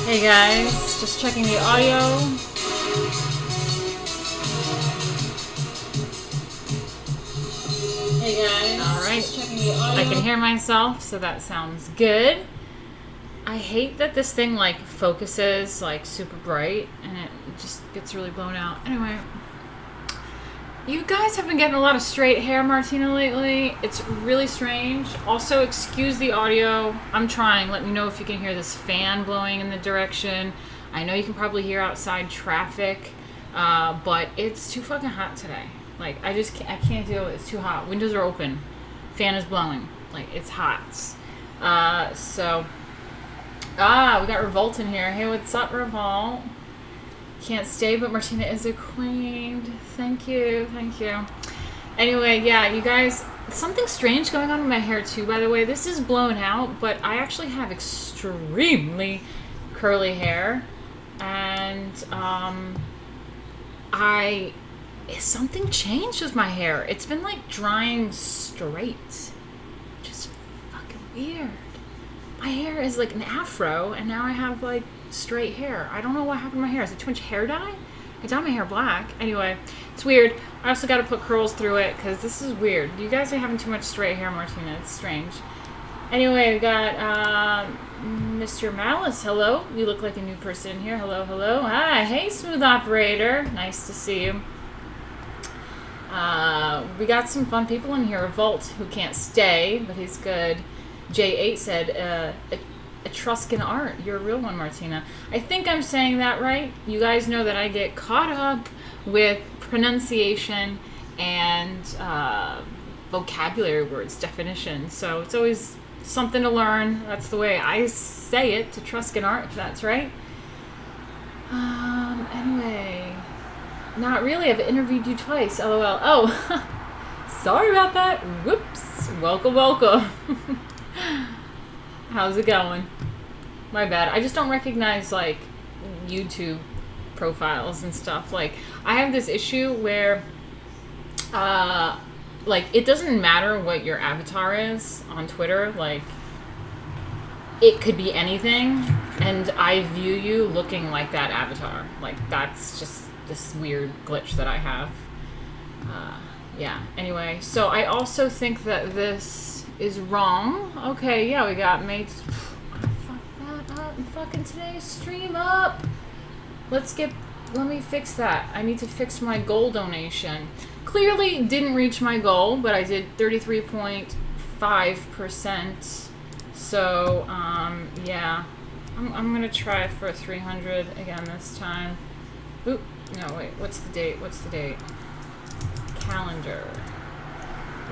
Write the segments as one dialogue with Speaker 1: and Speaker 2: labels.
Speaker 1: Hey guys, just checking the audio. Hey guys. Alright. Just checking the audio. I can hear myself, so that sounds good. I hate that this thing like focuses like super bright and it just gets really blown out. Anyway. You guys have been getting a lot of straight hair, Martina, lately. It's really strange. Also, excuse the audio. I'm trying. Let me know if you can hear this fan blowing in the direction. I know you can probably hear outside traffic, but it's too fucking hot today. Like, I can't deal with it. It's too hot. Windows are open. Fan is blowing. Like, it's hot. We got Revolt in here. Hey, what's up, Revolt? Can't stay, but Martina is a queen. Thank you. Anyway, yeah, you guys, something strange going on with my hair too, by the way. This is blown out, but I actually have extremely curly hair. And something changed with my hair. It's been like drying straight. Just fucking weird. My hair is like an afro, and now I have like straight hair. I don't know what happened to my hair. Is it too much hair dye? I dyed my hair black. Anyway, it's weird. I also got to put curls through it because this is weird. You guys are having too much straight hair, Martina. It's strange. Anyway, we got Mr. Malice. Hello. You look like a new person here. Hello. Hi. Hey, Smooth Operator. Nice to see you. We got some fun people in here. Revolt, who can't stay, but he's good. J8 said, Etruscan art. You're a real one, Martina. I think I'm saying that right. You guys know that I get caught up with pronunciation and vocabulary words, definitions. So it's always something to learn. That's the way I say it, Etruscan art, that's right. Anyway, not really. I've interviewed you twice, LOL. Oh, sorry about that. Whoops. Welcome. How's it going? My bad. I just don't recognize like YouTube profiles and stuff. Like I have this issue where like it doesn't matter what your avatar is on Twitter, like it could be anything and I view you looking like that avatar. Like that's just this weird glitch that I have. Yeah. Anyway, so I also think that this is wrong. Okay, yeah, we got mates. Fuck that up. Fucking today's stream up. Let me fix that. I need to fix my goal donation. Clearly didn't reach my goal, but I did 33.5%. So, yeah. I'm gonna try for 300 again this time. Oop, no, wait, what's the date? Calendar.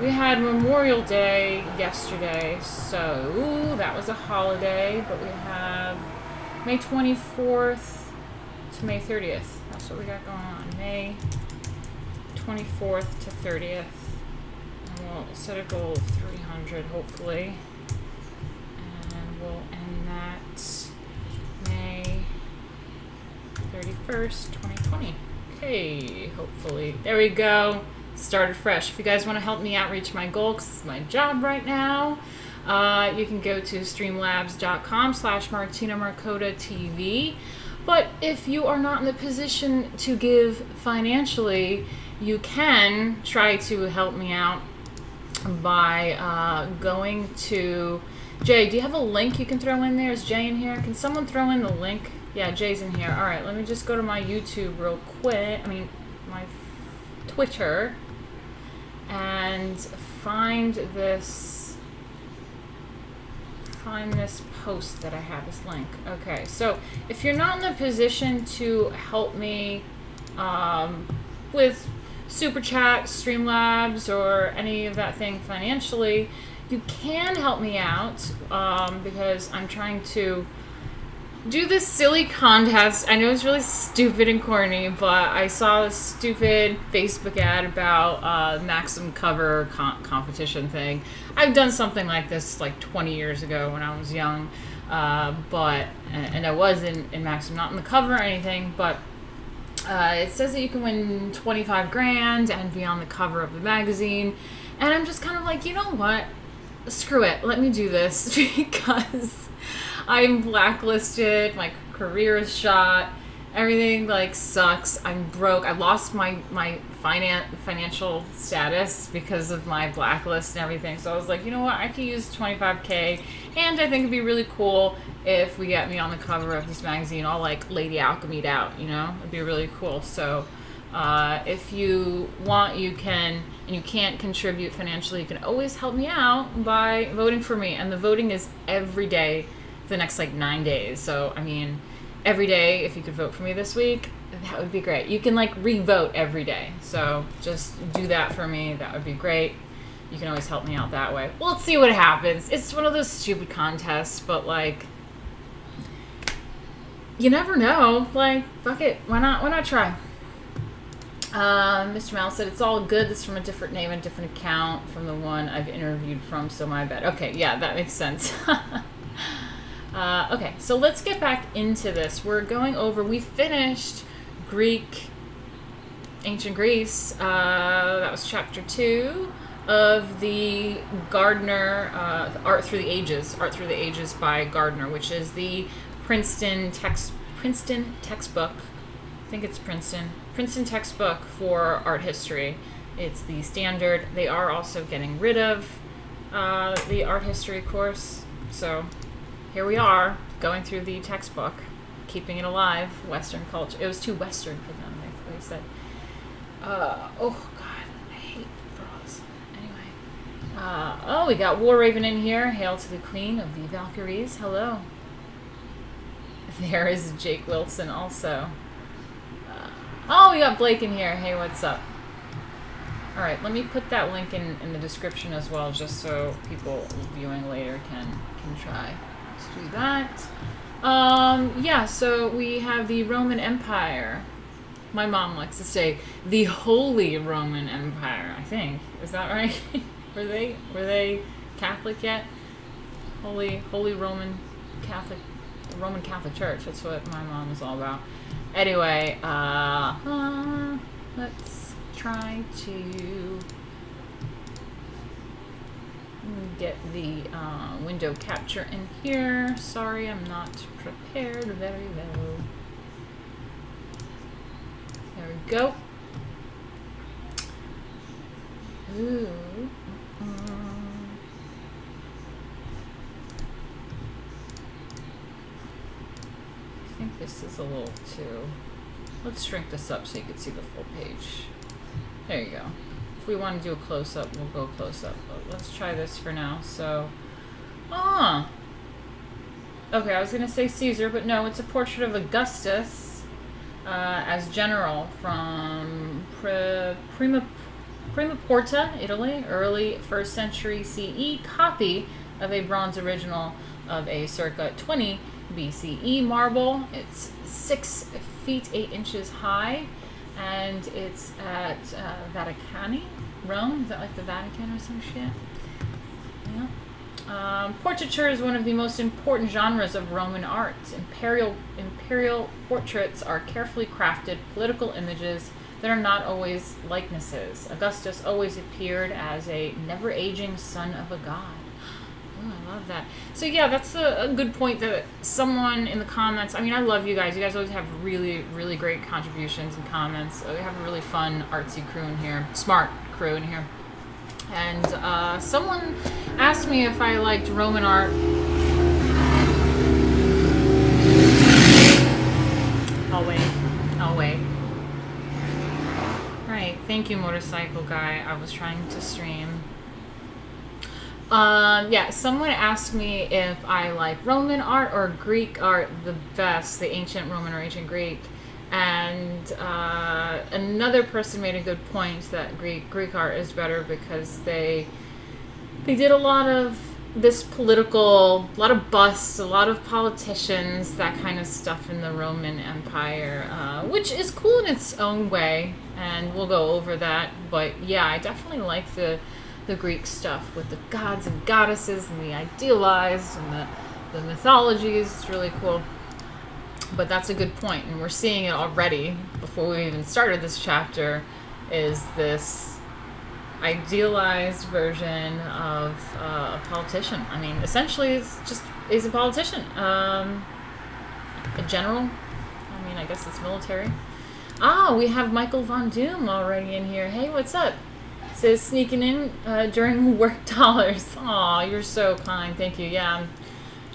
Speaker 1: We had Memorial Day yesterday, so that was a holiday, but we have May 24th to May 30th. That's what we got going on. May 24th to 30th. And we'll set a goal of 300, hopefully. And we'll end that May 31st, 2020. Okay, hopefully. There we go. Started fresh. If you guys want to help me out reach my goal, because it's my job right now, you can go to streamlabs.com/Martina Markota TV. But if you are not in the position to give financially, you can try to help me out by going to Jay. Do you have a link you can throw in there? Is Jay in here? Can someone throw in the link? Yeah, Jay's in here. All right, let me just go to my YouTube real quick. I mean, my Twitter. And find this post that I have, this link. Okay, so if you're not in the position to help me with Super Chat, Streamlabs, or any of that thing financially, you can help me out because I'm trying to do this silly contest. I know it's really stupid and corny, but I saw this stupid Facebook ad about Maxim cover competition thing. I've done something like this like 20 years ago when I was young, but I was in Maxim, not in the cover or anything, but it says that you can win 25 grand and be on the cover of the magazine. And I'm just kind of like, you know what? Screw it. Let me do this because I'm blacklisted. My career is shot. Everything like sucks. I'm broke. I lost my financial status because of my blacklist and everything. So I was like, you know what? I could use 25K, and I think it'd be really cool if we get me on the cover of this magazine, all like Lady Alchemy'd out. You know, it'd be really cool. So if you want, you can, and you can't contribute financially, you can always help me out by voting for me. And the voting is every day for the next like 9 days. So I mean, every day, if you could vote for me this week, that would be great. You can like re-vote every day. So just do that for me. That would be great. You can always help me out that way. Well, let's see what happens. It's one of those stupid contests, but like, you never know. Like, fuck it. Why not try? Mr. Mal said, it's all good. This is from a different name and different account from the one I've interviewed from, so my bad. Okay, yeah, that makes sense. Okay, so let's get back into this. We're going over, we finished ancient Greece. That was chapter 2 of the Gardner, Art Through the Ages by Gardner, which is the Princeton textbook. I think it's Princeton textbook for art history. It's the standard. They are also getting rid of the art history course. So here we are, going through the textbook, keeping it alive, Western culture. It was too Western for them, they said. Oh, God, I hate bras. Anyway. We got War Raven in here. Hail to the Queen of the Valkyries. Hello. There is Jake Wilson also. We got Blake in here. Hey, what's up? All right, let me put that link in the description as well, just so people viewing later can try. Let's do that. Yeah, so we have the Roman Empire. My mom likes to say the Holy Roman Empire, I think. Is that right? Were they Catholic yet? Holy Roman Catholic Church. That's what my mom is all about. Anyway, let's try to get the window capture in here. Sorry, I'm not prepared very well. There we go. Ooh. I think this is a little too... Let's shrink this up so you can see the full page. There you go. If we want to do a close-up, we'll go close-up. But let's try this for now. So, okay, I was going to say Caesar, but no, it's a portrait of Augustus as general from Prima Porta, Italy, early 1st century CE, copy of a bronze original of a circa 20 BCE marble. It's 6 feet 8 inches high, and it's at Vaticani, Rome. Is that like the Vatican or some shit? Yeah. Portraiture is one of the most important genres of Roman art. Imperial portraits are carefully crafted political images that are not always likenesses. Augustus always appeared as a never-aging son of a god. Oh, I love that. So yeah, that's a good point that someone in the comments, I mean, I love you guys. You guys always have really, really great contributions and comments. We have a really fun, artsy crew in here, smart crew in here. And someone asked me if I liked Roman art. I'll wait. Right, thank you, motorcycle guy. I was trying to stream. Yeah, someone asked me if I like Roman art or Greek art the best, the ancient Roman or ancient Greek. And another person made a good point that Greek art is better because they did a lot of this political, a lot of busts, a lot of politicians, that kind of stuff in the Roman Empire, which is cool in its own way, and we'll go over that. But yeah, I definitely like the Greek stuff with the gods and goddesses and the idealized and the mythologies. It's really cool. But that's a good point, and we're seeing it already before we even started this chapter, is this idealized version of a politician. I mean, essentially, he's a politician. A general? I mean, I guess it's military. Ah, we have Michael Von Doom already in here. Hey, what's up? Says sneaking in during work dollars. Aw, you're so kind. Thank you. Yeah, I'm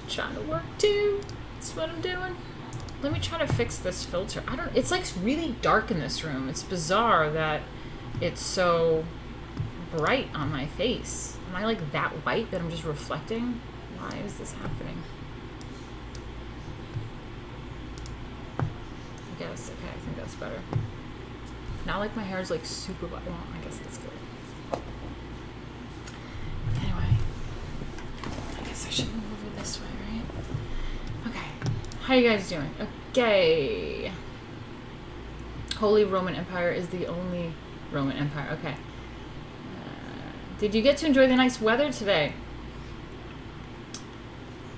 Speaker 1: trying to work too. That's what I'm doing. Let me try to fix this filter. It's like really dark in this room. It's bizarre that it's so bright on my face. Am I like that white that I'm just reflecting? Why is this happening? I guess, okay, I think that's better. Not like my hair is like super white. Well, I guess that's good. Anyway, I guess I should move over this way, right? Okay. How you guys doing? Okay. Holy Roman Empire is the only Roman Empire. Okay. Did you get to enjoy the nice weather today?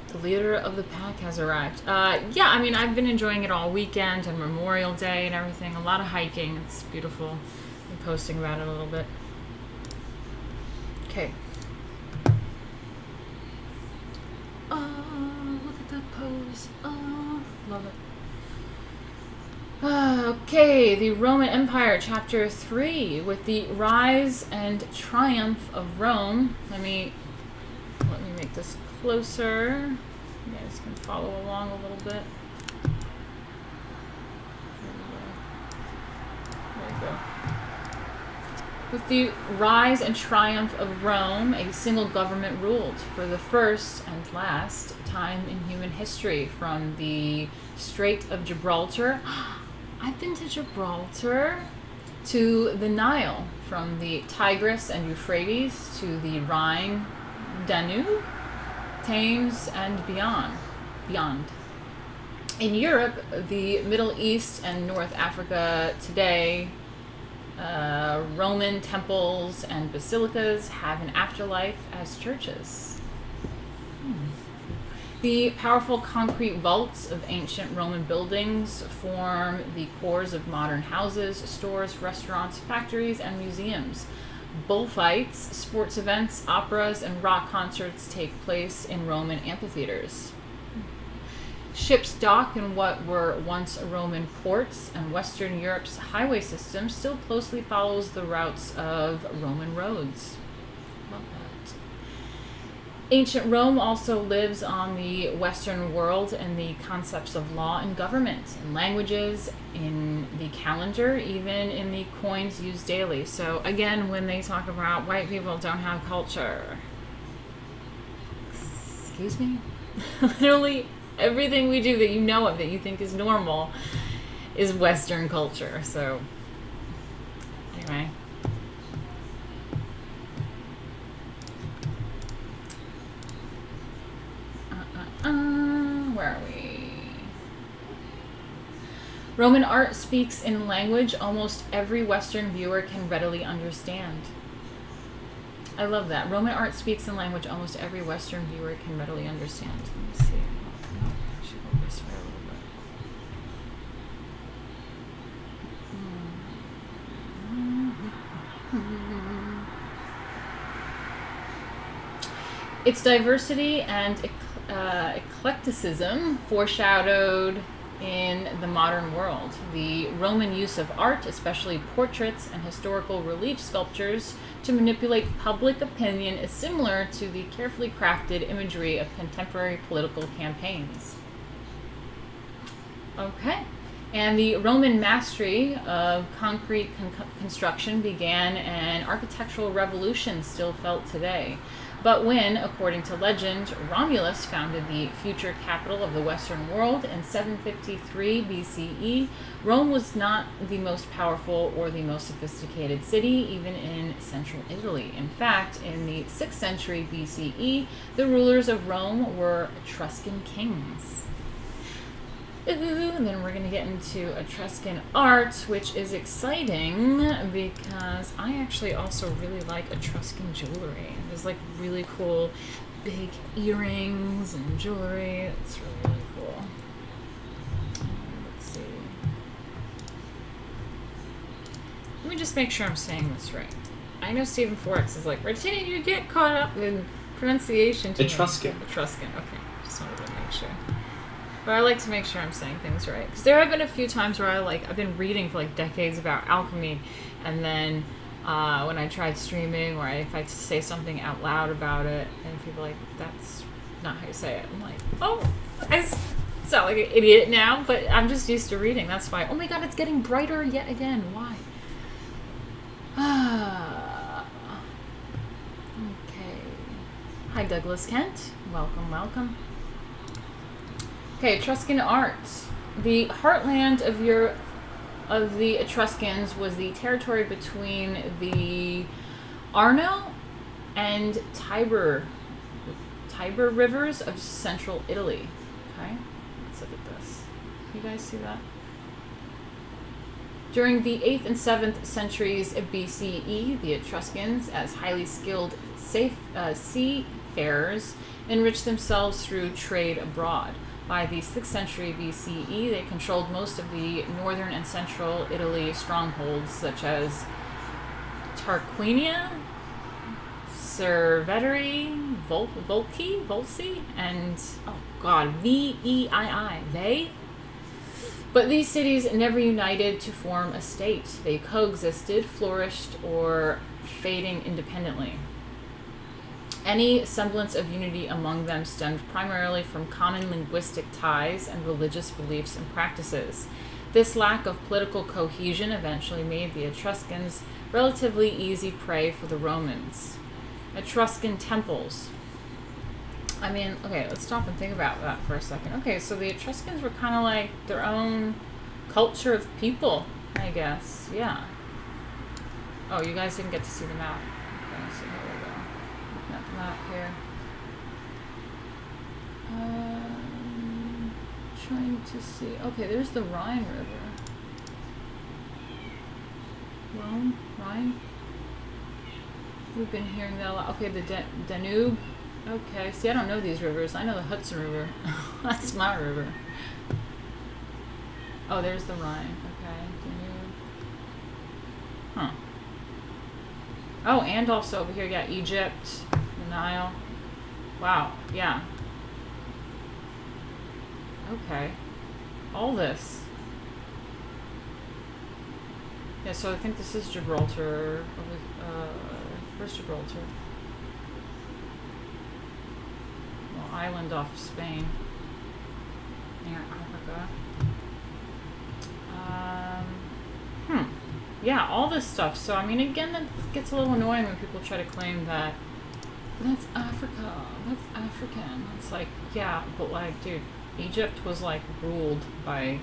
Speaker 1: The leader of the pack has arrived. Yeah, I mean, I've been enjoying it all weekend and Memorial Day and everything. A lot of hiking. It's beautiful. I'm posting about it a little bit. Okay. Oh, look at that pose. Oh, love it. Okay, the Roman Empire, Chapter 3, with the rise and triumph of Rome. Let me make this closer. You guys can follow along a little bit. There we go. With the rise and triumph of Rome, a single government ruled for the first and last time in human history, from the Strait of Gibraltar. I've been to Gibraltar, to the Nile, from the Tigris and Euphrates to the Rhine, Danube, Thames, and beyond. In Europe, the Middle East, and North Africa today, Roman temples and basilicas have an afterlife as churches. The powerful concrete vaults of ancient Roman buildings form the cores of modern houses, stores, restaurants, factories, and museums. Bullfights, sports events, operas, and rock concerts take place in Roman amphitheaters. Ships dock in what were once Roman ports, and Western Europe's highway system still closely follows the routes of Roman roads. Love that. Ancient Rome also lives on the Western world in the concepts of law and government, in languages, in the calendar, even in the coins used daily. So again, when they talk about white people don't have culture, excuse me? Literally everything we do that you know of, that you think is normal, is Western culture. So anyway. Where are we? Roman art speaks in language almost every Western viewer can readily understand. I love that. Roman art speaks in language almost every Western viewer can readily understand. Let me see. I should go this way a little bit. Its diversity and eclecticism foreshadowed in the modern world. The Roman use of art, especially portraits and historical relief sculptures, to manipulate public opinion is similar to the carefully crafted imagery of contemporary political campaigns. Okay. And the Roman mastery of concrete construction began an architectural revolution still felt today. But when, according to legend, Romulus founded the future capital of the Western world in 753 BCE, Rome was not the most powerful or the most sophisticated city, even in central Italy. In fact, in the 6th century BCE, the rulers of Rome were Etruscan kings. And then we're going to get into Etruscan art, which is exciting because I actually also really like Etruscan jewelry. There's like really cool big earrings and jewelry. It's really, really cool. Let's see. Let me just make sure I'm saying this right. I know Stephen Forex is like, Martina, you get caught up in pronunciation.
Speaker 2: Etruscan.
Speaker 1: Etruscan, okay. Just wanted to make sure. But I like to make sure I'm saying things right. Because there have been a few times where I've been reading for like decades about alchemy, and then when I tried streaming, or if I say something out loud about it, and people are like, that's not how you say it. I'm like, oh, I sound like an idiot now, but I'm just used to reading. That's why. Oh my god, it's getting brighter yet again. Why? Okay. Hi, Douglas Kent. Welcome, welcome. Okay, Etruscan art. The heartland of the Etruscans was the territory between the Arno and Tiber rivers of central Italy. Okay, let's look at this. You guys see that? During the 8th and 7th centuries of BCE, the Etruscans, as highly skilled seafarers, enriched themselves through trade abroad. By the 6th century BCE, they controlled most of the northern and central Italy strongholds, such as Tarquinia, Cerveteri, Volci, and, oh god, Veii. They? But these cities never united to form a state. They coexisted, flourished, or fading independently. Any semblance of unity among them stemmed primarily from common linguistic ties and religious beliefs and practices. This lack of political cohesion eventually made the Etruscans relatively easy prey for the Romans. Etruscan temples. I mean, okay, let's stop and think about that for a second. Okay, so the Etruscans were kind of like their own culture of people, I guess. Yeah. Oh, you guys didn't get to see the map. Okay, so here we go. Looking at the map here. Trying to see. Okay, there's the Rhine River. Rhine? We've been hearing that a lot. Okay, the Danube. Okay, see, I don't know these rivers. I know the Hudson River. That's my river. Oh, there's the Rhine. Okay, Danube. Huh. Oh, and also over here, yeah, Egypt, the Nile. Wow, yeah. Okay. All this. Yeah, so I think this is Gibraltar. Where's Gibraltar? Well, island off of Spain. Near Africa. Yeah, all this stuff. So, I mean, again, that gets a little annoying when people try to claim that that's Africa, that's African. It's like, yeah, but like, dude, Egypt was like ruled by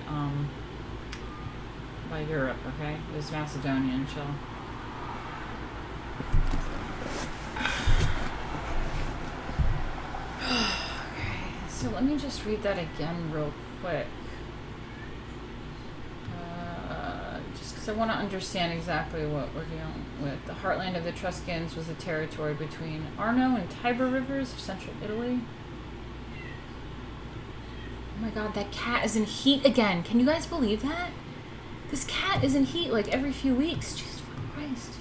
Speaker 1: Europe, okay? It was Macedonian, chill. Okay, so let me just read that again real quick. Just because I want to understand exactly what we're dealing with. The heartland of the Etruscans was the territory between Arno and Tiber rivers of central Italy. Oh my god, that cat is in heat again. Can you guys believe that? This cat is in heat like every few weeks. Jesus Christ.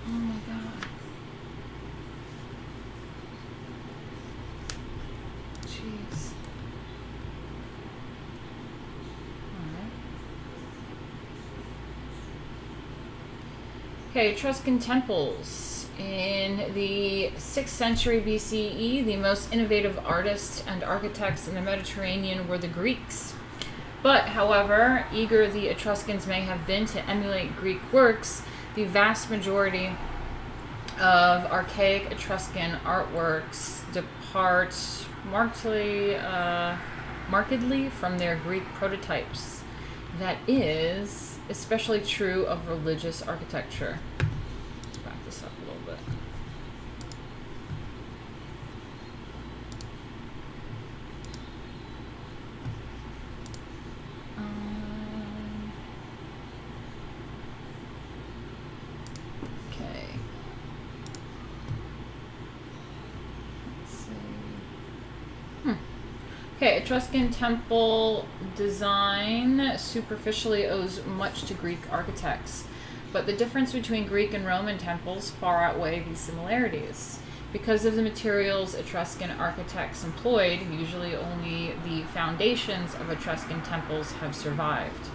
Speaker 1: Oh my god. Jeez. Alright. Okay, Etruscan temples. In the 6th century BCE, the most innovative artists and architects in the Mediterranean were the Greeks. But, however, eager the Etruscans may have been to emulate Greek works, the vast majority of archaic Etruscan artworks depart markedly from their Greek prototypes. That is especially true of religious architecture. Let's back this up a little bit. Okay. Let's see. Okay, Etruscan temple design superficially owes much to Greek architects, but the difference between Greek and Roman temples far outweigh these similarities. Because of the materials Etruscan architects employed, usually only the foundations of Etruscan temples have survived.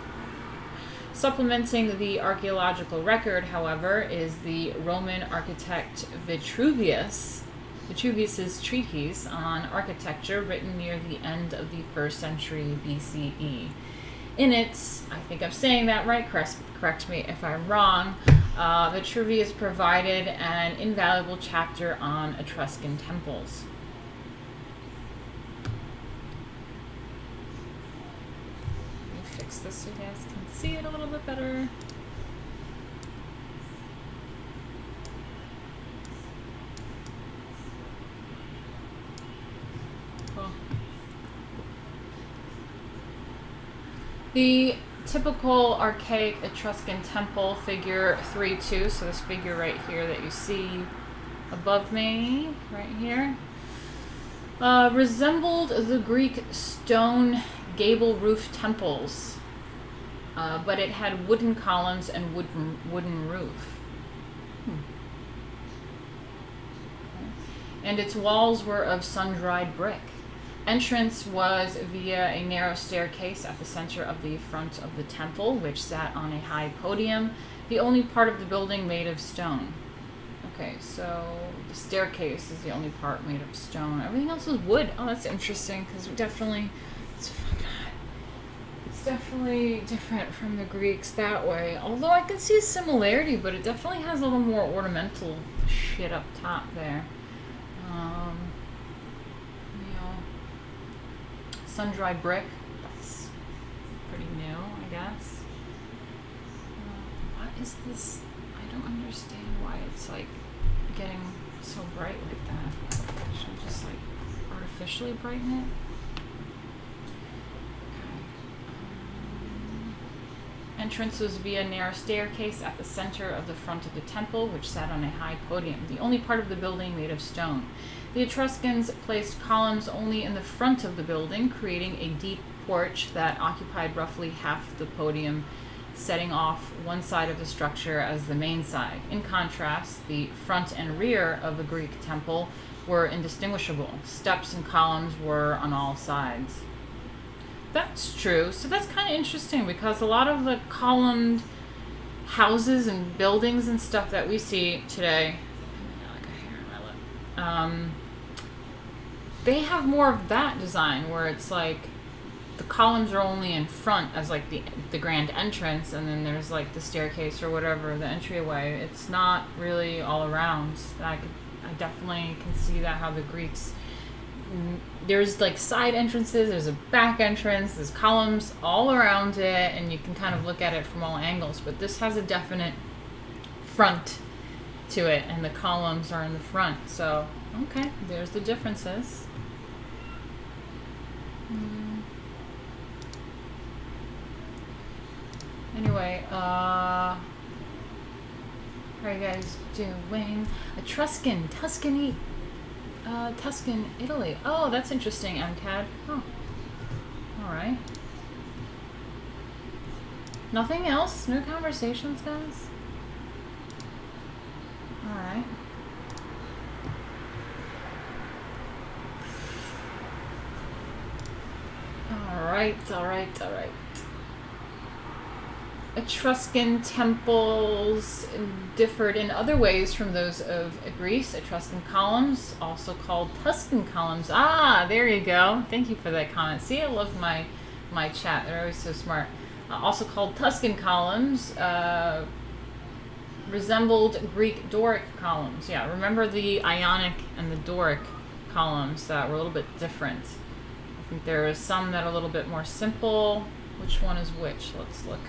Speaker 1: Supplementing the archaeological record, however, is the Roman architect Vitruvius's treatise on architecture, written near the end of the 1st century BCE. In it, I think I'm saying that right, correct me if I'm wrong, Vitruvius provided an invaluable chapter on Etruscan temples. Let me fix this so you guys can see it a little bit better. Cool. The typical archaic Etruscan temple, figure 3-2, so this figure right here that you see above me, right here, resembled the Greek stone gable roof temples, but it had wooden columns and wooden roof. And its walls were of sun-dried brick. Entrance was via a narrow staircase at the center of the front of the temple, which sat on a high podium, the only part of the building made of stone. Okay, so the staircase is the only part made of stone. Everything else is wood. Oh, that's interesting, because it's definitely different from the Greeks that way. Although I can see a similarity, but it definitely has a little more ornamental shit up top there. Sun-dried brick, that's pretty new, I guess. What is this? I don't understand why it's like getting so bright like that. Should I just like artificially brighten it? Okay. Entrance was via a narrow staircase at the center of the front of the temple, which sat on a high podium, the only part of the building made of stone. The Etruscans placed columns only in the front of the building, creating a deep porch that occupied roughly half the podium, setting off one side of the structure as the main side. In contrast, the front and rear of the Greek temple were indistinguishable. Steps and columns were on all sides. That's true. So that's kind of interesting, because a lot of the columned houses and buildings and stuff that we see today, they have more of that design where it's like the columns are only in front as like the grand entrance, and then there's like the staircase or whatever, the entryway. It's not really all around. I definitely can see that, how the Greeks, there's like side entrances, there's a back entrance, there's columns all around it, and you can kind of look at it from all angles, but this has a definite front to it, and the columns are in the front. So okay, there's the differences. Anyway, how are you guys doing? Tuscan, Italy. Oh, that's interesting, MCAD. Oh, all right. Nothing else? No conversations, guys? All right. All right. Etruscan temples differed in other ways from those of Greece. Etruscan columns, also called Tuscan columns. Ah, there you go. Thank you for that comment. See, I love my chat. They're always so smart. Also called Tuscan columns, resembled Greek Doric columns. Yeah, remember the Ionic and the Doric columns that were a little bit different. I think there are some that are a little bit more simple. Which one is which? Let's look.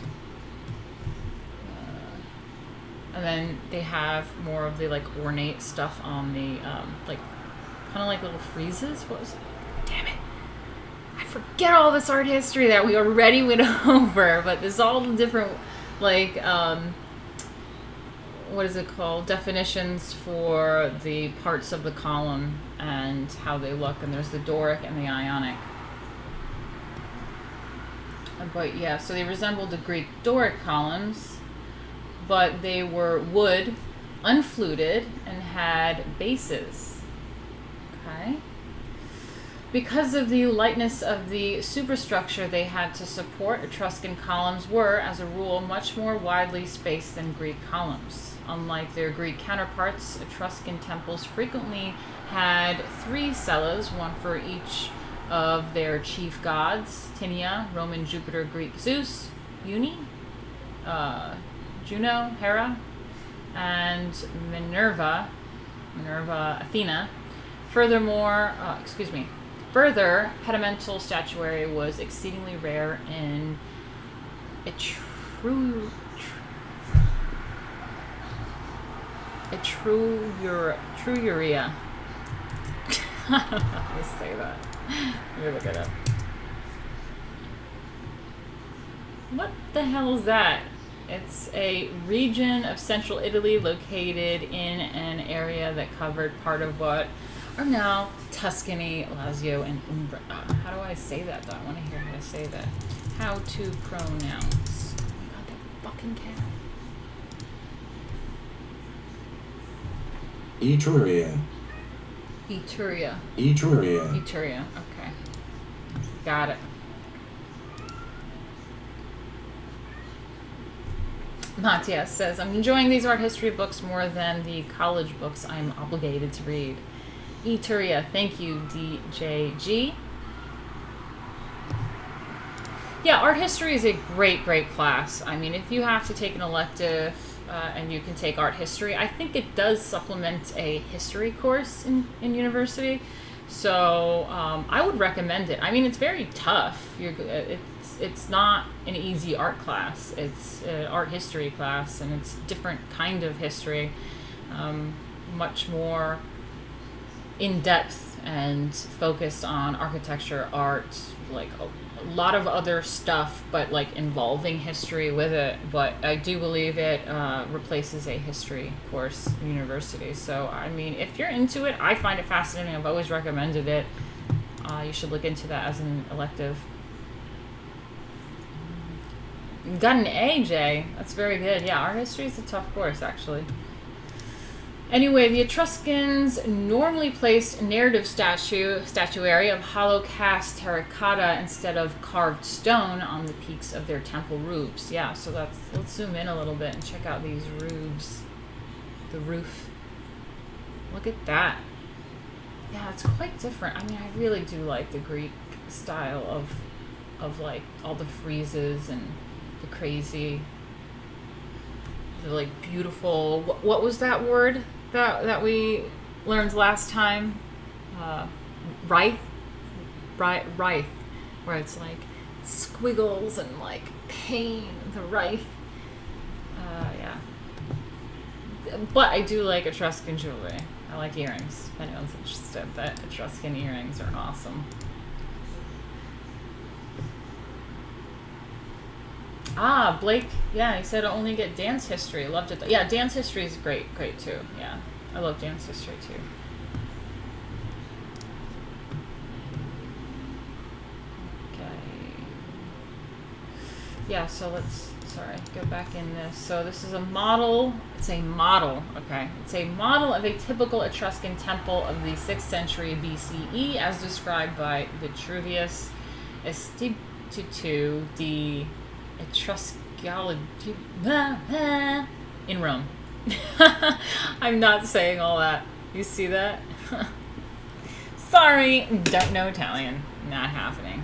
Speaker 1: And then they have more of the like ornate stuff on the like kind of like little friezes. What was it? Damn it! I forget all this art history that we already went over. But there's all the different like what is it called? Definitions for the parts of the column and how they look. And there's the Doric and the Ionic. But yeah, so they resembled the Greek Doric columns, but they were wood, unfluted, and had bases. Okay. Because of the lightness of the superstructure they had to support, Etruscan columns were, as a rule, much more widely spaced than Greek columns. Unlike their Greek counterparts, Etruscan temples frequently had 3 cellas, one for each of their chief gods: Tinia, Roman Jupiter, Greek Zeus; Uni, Juno, Hera; and Minerva, Athena. Further, pedamental statuary was exceedingly rare in Etruria. I don't know how to say that. Let me look it up. What the hell is that? It's a region of central Italy located in an area that covered part of what are now Tuscany, Lazio, and Umbria. How do I say that, though? I want to hear how to say that. How to pronounce. Oh my god, that fucking cat.
Speaker 2: Etruria.
Speaker 1: Etruria, okay. Got it. Matias says, I'm enjoying these art history books more than the college books I'm obligated to read. Etruria, thank you, DJG. Yeah, art history is a great class. I mean, if you have to take an elective and you can take art history, I think it does supplement a history course in university. So I would recommend it. I mean, it's very tough. It's not an easy art class. It's an art history class, and it's different kind of history, much more in-depth and focused on architecture, art, like a lot of other stuff, but like involving history with it. But I do believe it replaces a history course in university. So I mean, if you're into it, I find it fascinating. I've always recommended it. You should look into that as an elective. You got an A, Jay. That's very good. Yeah, art history is a tough course, actually. Anyway, the Etruscans normally placed narrative statuary of hollow cast terracotta instead of carved stone on the peaks of their temple roofs. Yeah, so let's zoom in a little bit and check out these roofs. The roof. Look at that. Yeah, it's quite different. I mean, I really do like the Greek style of like all the friezes and the crazy, the like beautiful. What was that word that we learned last time? Writhe, where it's like squiggles and like pain. The writhe. Yeah. But I do like Etruscan jewelry. I like earrings. If anyone's interested, but Etruscan earrings are awesome. Ah, Blake, yeah, he said only get dance history. Loved it. Yeah, dance history is great too. Yeah, I love dance history too. Okay. Yeah, so let's, go back in this. So this is a model. It's a model, okay. It's a model of a typical Etruscan temple of the 6th century BCE as described by Vitruvius Institutu di Etruscology in Rome. I'm not saying all that. You see that? Sorry, don't know Italian. Not happening.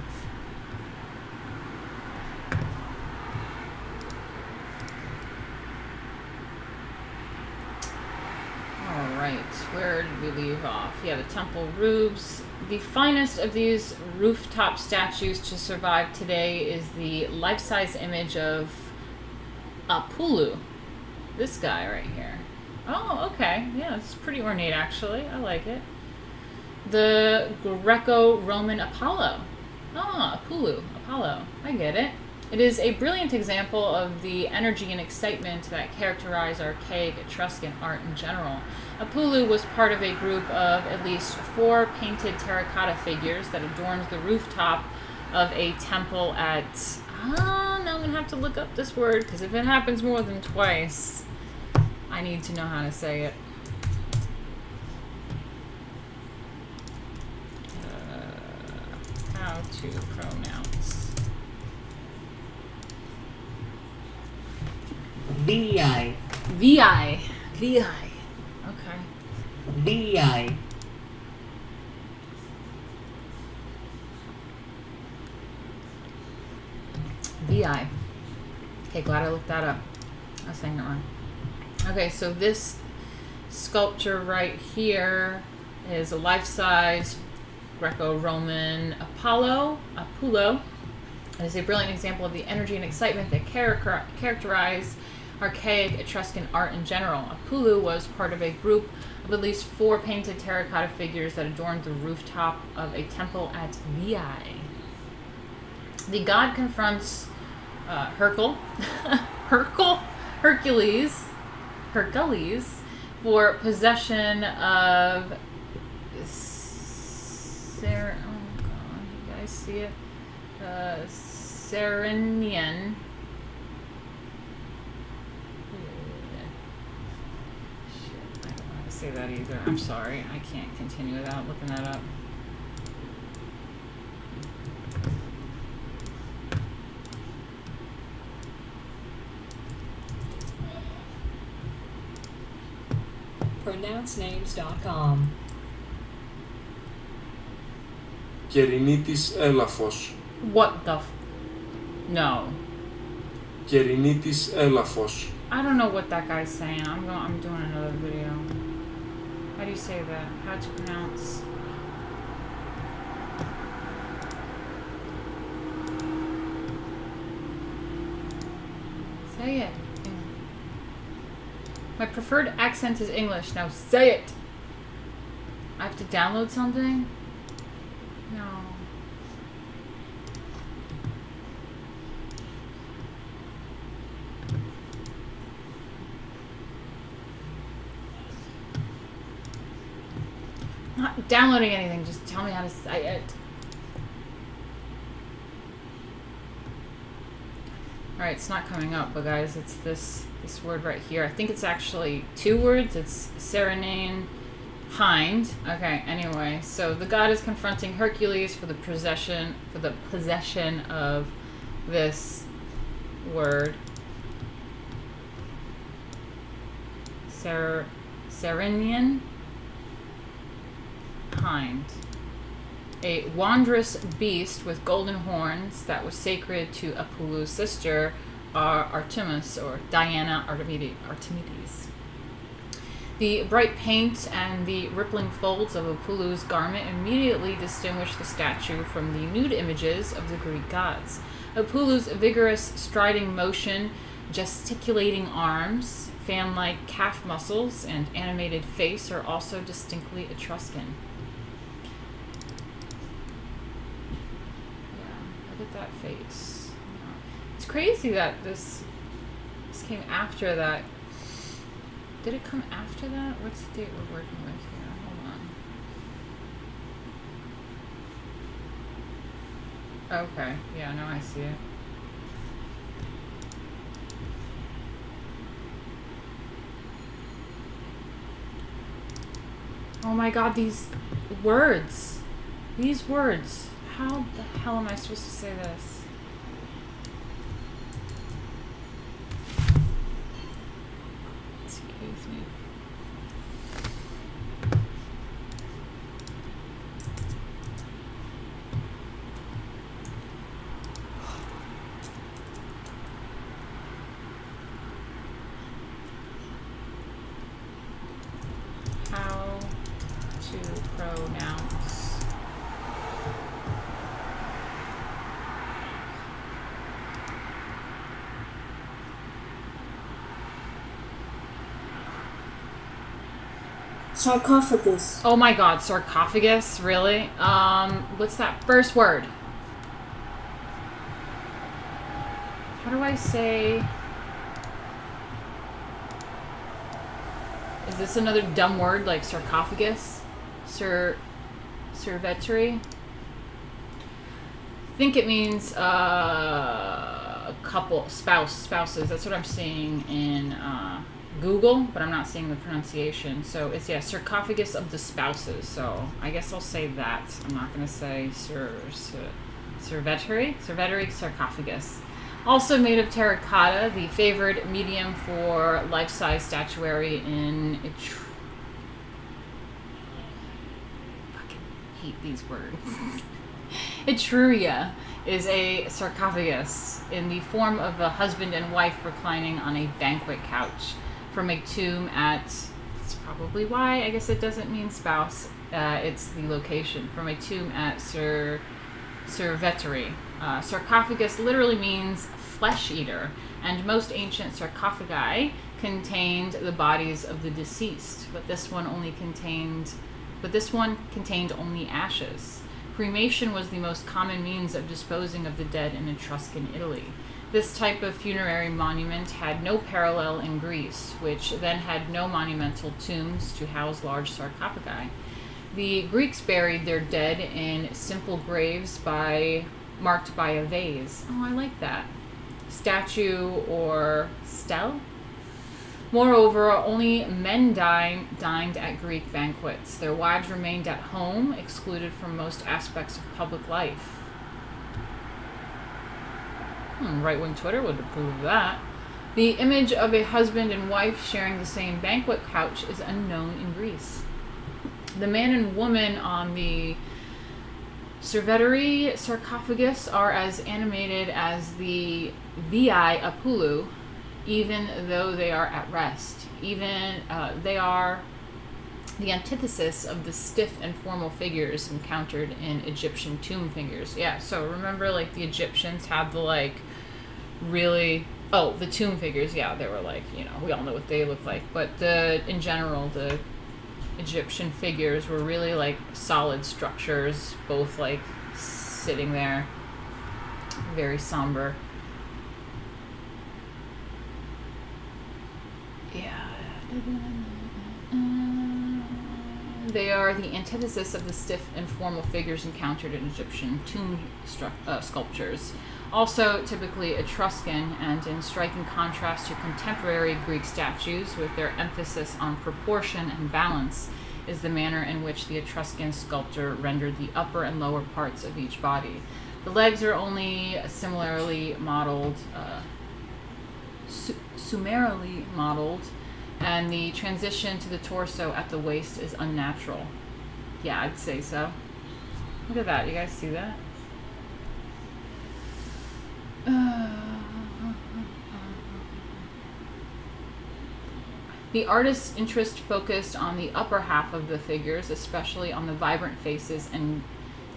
Speaker 1: Alright, where did we leave off? Yeah, the temple roofs. The finest of these rooftop statues to survive today is the life-size image of Apullu. This guy right here. Oh, okay. Yeah, it's pretty ornate actually. I like it. The Greco-Roman Apollo. Ah, Apullu. Apollo. I get it. It is a brilliant example of the energy and excitement that characterize archaic Etruscan art in general. Apullu was part of a group of at least 4 painted terracotta figures that adorns the rooftop of a temple at... now I'm going to have to look up this word, because if it happens more than twice, I need to know how to say it. to pronounce.
Speaker 2: VI.
Speaker 1: VI. VI. Okay.
Speaker 2: VI.
Speaker 1: VI. Okay, glad I looked that up. I was saying it wrong. Okay, so this sculpture right here is a life-size Greco-Roman Apollo. It is a brilliant example of the energy and excitement that characterize archaic Etruscan art in general. Apollo was part of a group of at least 4 painted terracotta figures that adorned the rooftop of a temple at Veii. The god confronts Hercules for possession of oh god, you guys see it? Serenian. Shit, I don't know how to say that either. I'm sorry. I can't continue without looking that up.
Speaker 2: pronouncenames.com.
Speaker 3: Κερινίτης έλαφος.
Speaker 1: What the No.
Speaker 3: Κερινίτης έλαφος.
Speaker 1: I don't know what that guy's saying. I'm doing another video. How do you say that? How to pronounce? Say it. My preferred accent is English. Now say it. I have to download something? No. I'm not downloading anything. Just tell me how to say it. Alright, it's not coming up, but guys, it's this word right here. I think it's actually 2 words. It's Serenane Hind. Okay, anyway, so the god is confronting Hercules for the possession of this word. Serenian Hind. A wondrous beast with golden horns that was sacred to Apollo's sister, Artemis, or Diana Artemides. The bright paint and the rippling folds of Apollo's garment immediately distinguish the statue from the nude images of the Greek gods. Apollo's vigorous striding motion, gesticulating arms, fan-like calf muscles, and animated face are also distinctly Etruscan. Look at that face. It's crazy that this came after that. Did it come after that? What's the date we're working with here? Hold on. Okay. Yeah, now I see it. Oh my god, these words. These words. How the hell am I supposed to say this? Excuse me. How to pronounce
Speaker 2: sarcophagus.
Speaker 1: Oh my god, sarcophagus? Really? What's that first word? How do I say... Is this another dumb word like sarcophagus? Servetry? I think it means a couple, spouses. That's what I'm seeing in Google, but I'm not seeing the pronunciation. So it's, yeah, sarcophagus of the spouses. So I guess I'll say that. I'm not going to say Cerveteri sarcophagus. Also made of terracotta, the favored medium for life-size statuary in fucking hate these words. Etruria is a sarcophagus in the form of a husband and wife reclining on a banquet couch from a tomb at, that's probably why, I guess it doesn't mean spouse, it's the location, from a tomb at Cerveteri. Sarcophagus literally means flesh eater, and most ancient sarcophagi contained the bodies of the deceased, but this one contained only ashes. Cremation was the most common means of disposing of the dead in Etruscan Italy. This type of funerary monument had no parallel in Greece, which then had no monumental tombs to house large sarcophagi. The Greeks buried their dead in simple graves marked by a vase. Oh, I like that. Statue or stele. Moreover, only men dined at Greek banquets. Their wives remained at home, excluded from most aspects of public life. Right-wing Twitter would approve of that. The image of a husband and wife sharing the same banquet couch is unknown in Greece. The man and woman on the Cerveteri sarcophagus are as animated as the VI Apulu, even though they are at rest. They are the antithesis of the stiff and formal figures encountered in Egyptian tomb figures. Yeah, so remember, like, the Egyptians had the, like, really... Oh, the tomb figures, yeah, they were, like, you know, we all know what they look like. But in general, the Egyptian figures were really, like, solid structures, both, like, sitting there, very somber. Yeah. They are the antithesis of the stiff and formal figures encountered in Egyptian tomb sculptures. Also typically Etruscan, and in striking contrast to contemporary Greek statues with their emphasis on proportion and balance, is the manner in which the Etruscan sculptor rendered the upper and lower parts of each body. The legs are only summarily modeled, and the transition to the torso at the waist is unnatural. Yeah, I'd say so. Look at that. You guys see that? The artist's interest focused on the upper half of the figures, especially on the vibrant faces and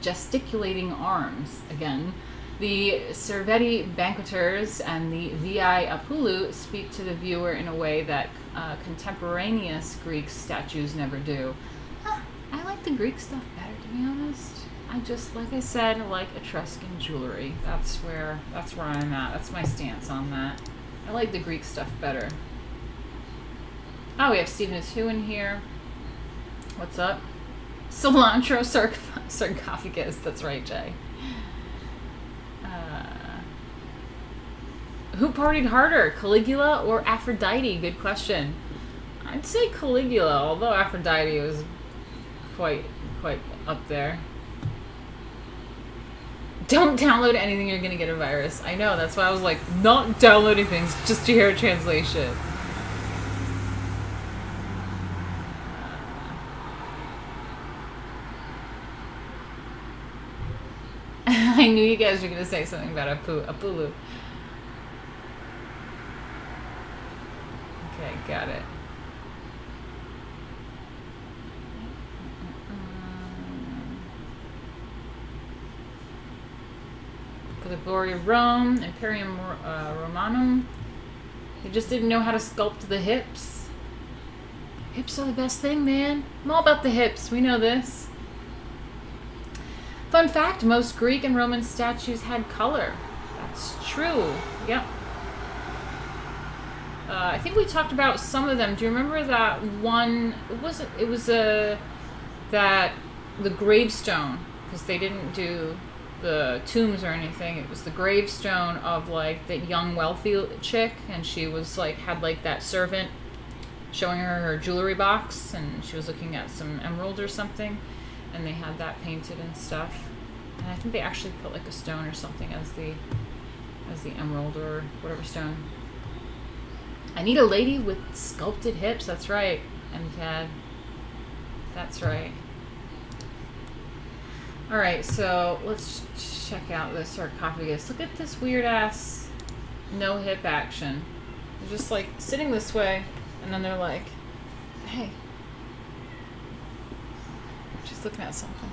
Speaker 1: gesticulating arms. Again, the Cerveteri banqueters and the VI Apulu speak to the viewer in a way that contemporaneous Greek statues never do. I like the Greek stuff better, to be honest. I just, like I said, I like Etruscan jewelry. That's where I'm at. That's my stance on that. I like the Greek stuff better. Oh, we have Stephen is Who in here. What's up? Cilantro sarcophagus. That's right, Jay. Who partied harder, Caligula or Aphrodite? Good question. I'd say Caligula, although Aphrodite was quite up there. Don't download anything, you're gonna get a virus. I know, that's why I was like, not downloading things just to hear a translation. I knew you guys were gonna say something about Apulu. Okay, got it. For the glory of Rome, Imperium Romanum. They just didn't know how to sculpt the hips. Hips are the best thing, man. I'm all about the hips. We know this. Fun fact, most Greek and Roman statues had color. That's true. Yep. I think we talked about some of them. Do you remember that one? It was the gravestone, because they didn't do the tombs or anything. It was the gravestone of, like, that young wealthy chick, and she was like, had like that servant showing her jewelry box, and she was looking at some emerald or something, and they had that painted and stuff. And I think they actually put like a stone or something as the emerald or whatever stone. I need a lady with sculpted hips. That's right, MCAD. That's right. All right, so let's check out the sarcophagus. Look at this weird ass no hip action. They're just like sitting this way, and then they're like, "Hey." She's looking at something.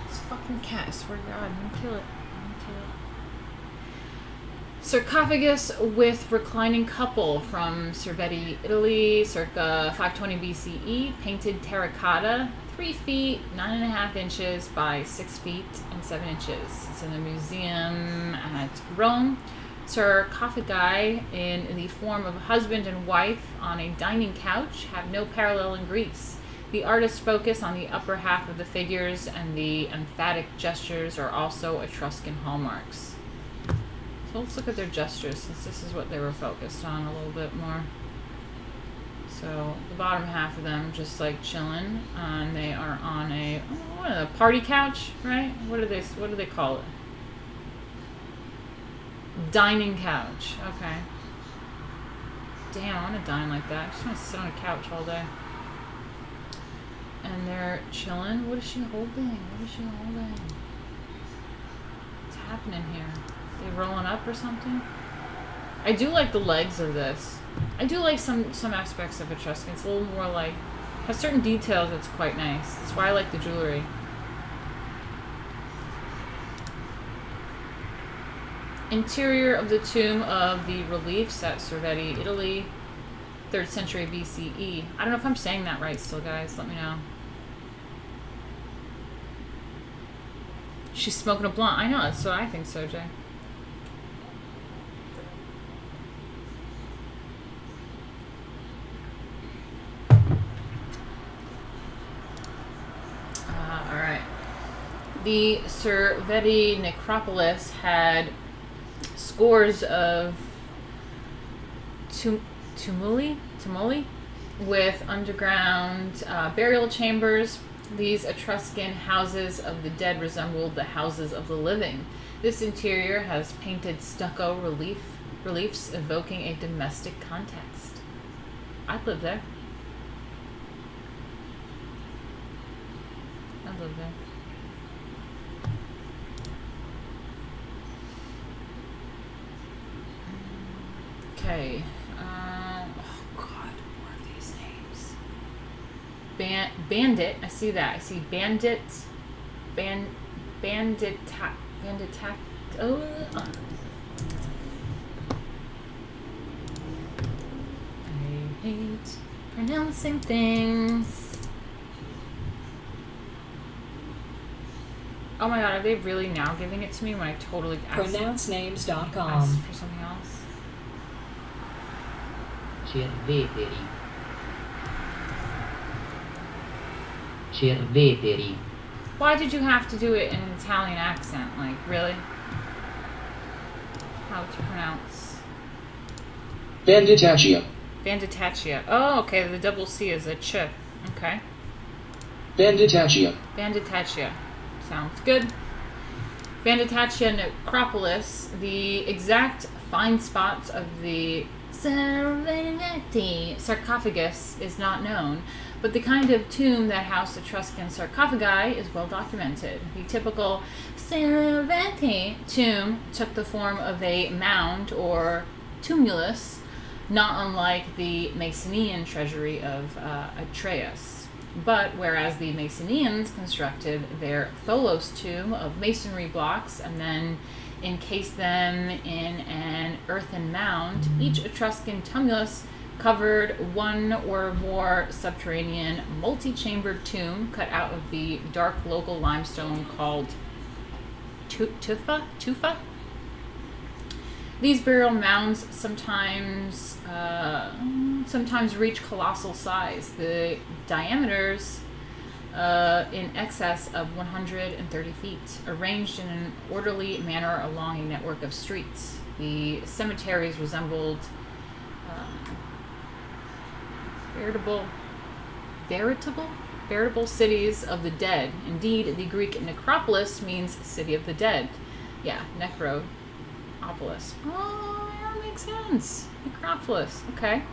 Speaker 1: It's a fucking cat. I swear to God, I'm gonna kill it. Sarcophagus with reclining couple from Cerveti, Italy, circa 520 BCE, painted terracotta, 3 feet 9.5 inches by 6 feet and 7 inches. It's in the museum at Rome. Sarcophagi in the form of a husband and wife on a dining couch have no parallel in Greece. The artist's focus on the upper half of the figures and the emphatic gestures are also Etruscan hallmarks. So let's look at their gestures, since this is what they were focused on a little bit more. So the bottom half of them just like chilling, and they are on a party couch, right? What do they call it? Dining couch. Okay. Damn, I want to dine like that. I just want to sit on a couch all day. And they're chilling. What is she holding? What's happening here? They rolling up or something? I do like the legs of this. I do like some aspects of Etruscan. It's a little more like, has certain details that's quite nice. That's why I like the jewelry. Interior of the tomb of the reliefs at Cerveti, Italy, 3rd century BCE. I don't know if I'm saying that right still, guys. Let me know. She's smoking a blunt. I know, that's what I think so, Jay. Alright. The Cerveti necropolis had scores of tumuli with underground burial chambers. These Etruscan houses of the dead resembled the houses of the living. This interior has painted stucco reliefs evoking a domestic context. I'd live there. I'd live there. Okay. Oh God, what are these names? Bandit. I see that. I see bandit. Bandit. Oh. I hate pronouncing things. Oh my God, are they really now giving it to me when I totally
Speaker 2: pronouncenames.com
Speaker 1: asked for something else?
Speaker 2: Cerveteri.
Speaker 1: Why did you have to do it in an Italian accent? Like, really? How to pronounce?
Speaker 3: Banditaccia.
Speaker 1: Banditaccia. Oh, okay, the double C is a ch. Okay.
Speaker 3: Banditaccia.
Speaker 1: Banditaccia. Sounds good. Banditaccia necropolis, the exact find spots of the Cerveti sarcophagus is not known, but the kind of tomb that housed Etruscan sarcophagi is well documented. The typical Cerveti tomb took the form of a mound or tumulus, not unlike the Mycenaean treasury of Atreus. But whereas the Mycenaeans constructed their Tholos tomb of masonry blocks and then encased them in an earthen mound, each Etruscan tumulus covered one or more subterranean multi-chambered tomb cut out of the dark local limestone called tufa. These burial mounds sometimes reach colossal size. The diameters in excess of 130 feet, arranged in an orderly manner along a network of streets. The cemeteries resembled veritable veritable cities of the dead. Indeed, the Greek necropolis means city of the dead. Yeah, necropolis. Oh, yeah, that makes sense. Necropolis, okay.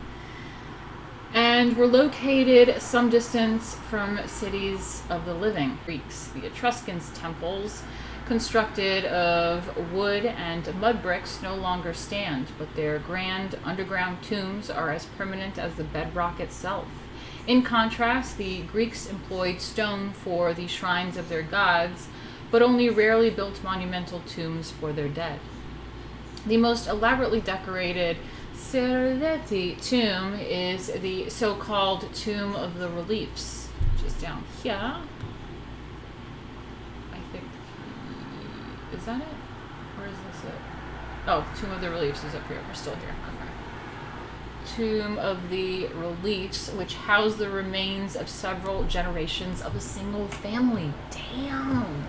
Speaker 1: And were located some distance from cities of the living. Greeks, the Etruscans' temples, constructed of wood and mud bricks, no longer stand, but their grand underground tombs are as permanent as the bedrock itself. In contrast, the Greeks employed stone for the shrines of their gods, but only rarely built monumental tombs for their dead. The most elaborately decorated Serveti tomb is the so-called Tomb of the Reliefs, which is down here. I think, is that it? Or is this it? Oh, Tomb of the Reliefs is up here. We're still here. Okay. Tomb of the Reliefs, which house the remains of several generations of a single family. Damn!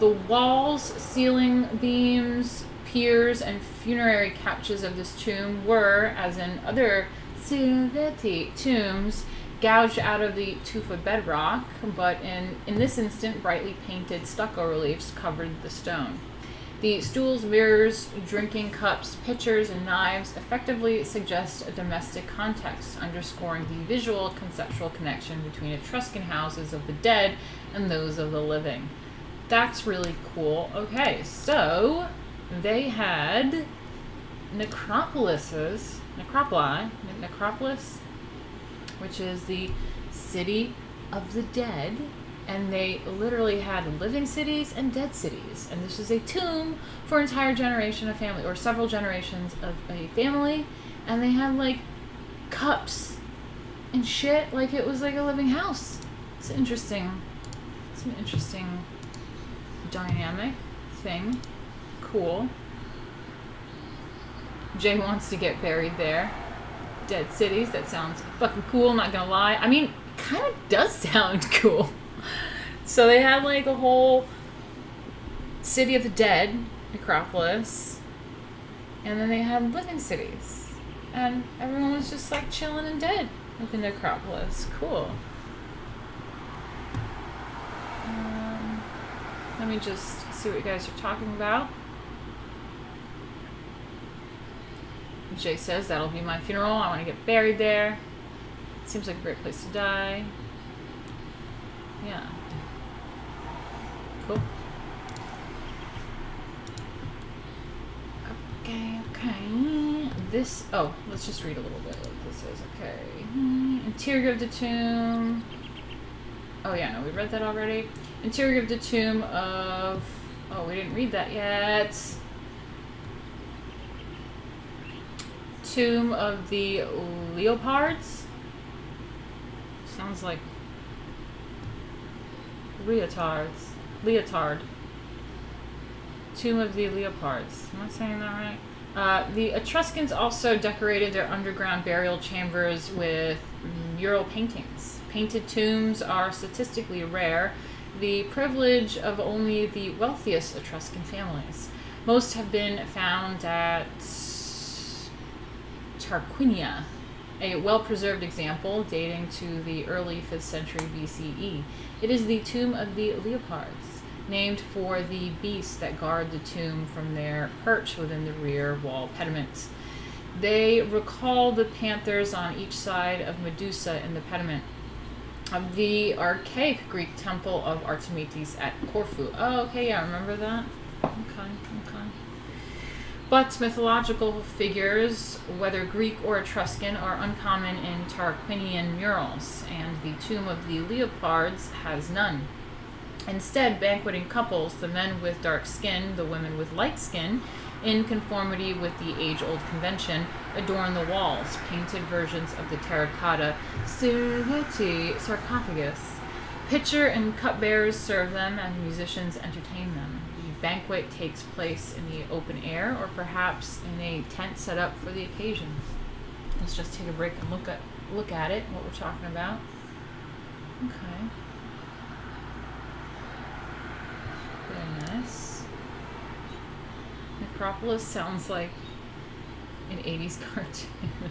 Speaker 1: The walls, ceiling beams, piers, and funerary couches of this tomb were, as in other Serveti tombs, gouged out of the tufa bedrock, but in this instant, brightly painted stucco reliefs covered the stone. The stools, mirrors, drinking cups, pitchers, and knives effectively suggest a domestic context, underscoring the visual conceptual connection between Etruscan houses of the dead and those of the living. That's really cool. Okay, so they had necropolis, which is the city of the dead, and they literally had living cities and dead cities. And this is a tomb for an entire generation of family, or several generations of a family, and they had like cups and shit, like it was like a living house. It's interesting. It's an interesting dynamic thing. Cool. Jay wants to get buried there. Dead cities, that sounds fucking cool, not gonna lie. I mean, kind of does sound cool. So they had like a whole city of the dead, necropolis, and then they had living cities. And everyone was just like chilling and dead at the necropolis. Cool. Let me just see what you guys are talking about. Jay says that'll be my funeral. I want to get buried there. Seems like a great place to die. Yeah. Cool. Okay. This, oh, let's just read a little bit what this is. Okay. Interior of the tomb. Oh yeah, no, we read that already. Interior of the tomb of, oh, we didn't read that yet. Tomb of the Leopards. Sounds like leotard. Tomb of the Leopards. Am I saying that right? The Etruscans also decorated their underground burial chambers with mural paintings. Painted tombs are statistically rare, the privilege of only the wealthiest Etruscan families. Most have been found at Tarquinia, a well-preserved example dating to the early 5th century BCE. It is the tomb of the Leopards, named for the beasts that guard the tomb from their perch within the rear wall pediment. They recall the panthers on each side of Medusa in the pediment of the archaic Greek temple of Artemis at Corfu. Oh, okay, yeah, I remember that. Okay. But mythological figures, whether Greek or Etruscan, are uncommon in Tarquinian murals, and the tomb of the Leopards has none. Instead, banqueting couples, the men with dark skin, the women with light skin, in conformity with the age-old convention, adorn the walls, painted versions of the terracotta Serveti sarcophagus. Pitcher and cupbearers serve them, and musicians entertain them. The banquet takes place in the open air, or perhaps in a tent set up for the occasion. Let's just take a break and look at it, what we're talking about. Okay. Very nice. Necropolis sounds like an 80s cartoon.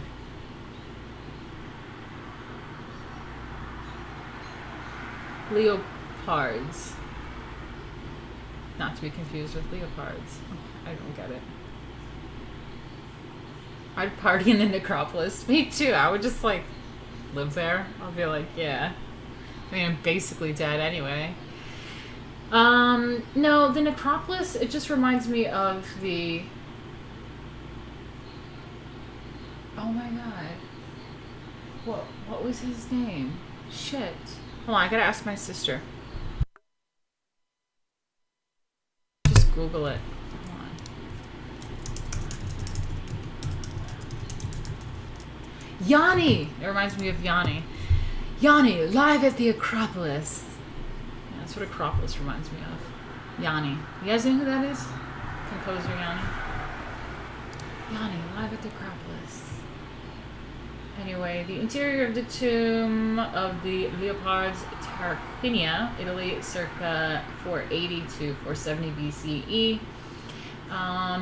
Speaker 1: Leopards. Not to be confused with leopards. I don't get it. I'd party in the necropolis. Me too. I would just like live there. I'll be like, yeah. I mean, I'm basically dead anyway. No, the necropolis, it just reminds me of the... Oh my god. What was his name? Shit. Hold on, I gotta ask my sister. Just Google it. Hold on. Yanni! It reminds me of Yanni. Yanni, live at the Acropolis. Yeah, that's what Acropolis reminds me of. Yanni. You guys know who that is? Composer Yanni. Yanni, live at the Acropolis. Anyway, the interior of the tomb of the Leopards, Tarquinia, Italy, circa 480 to 470 BCE.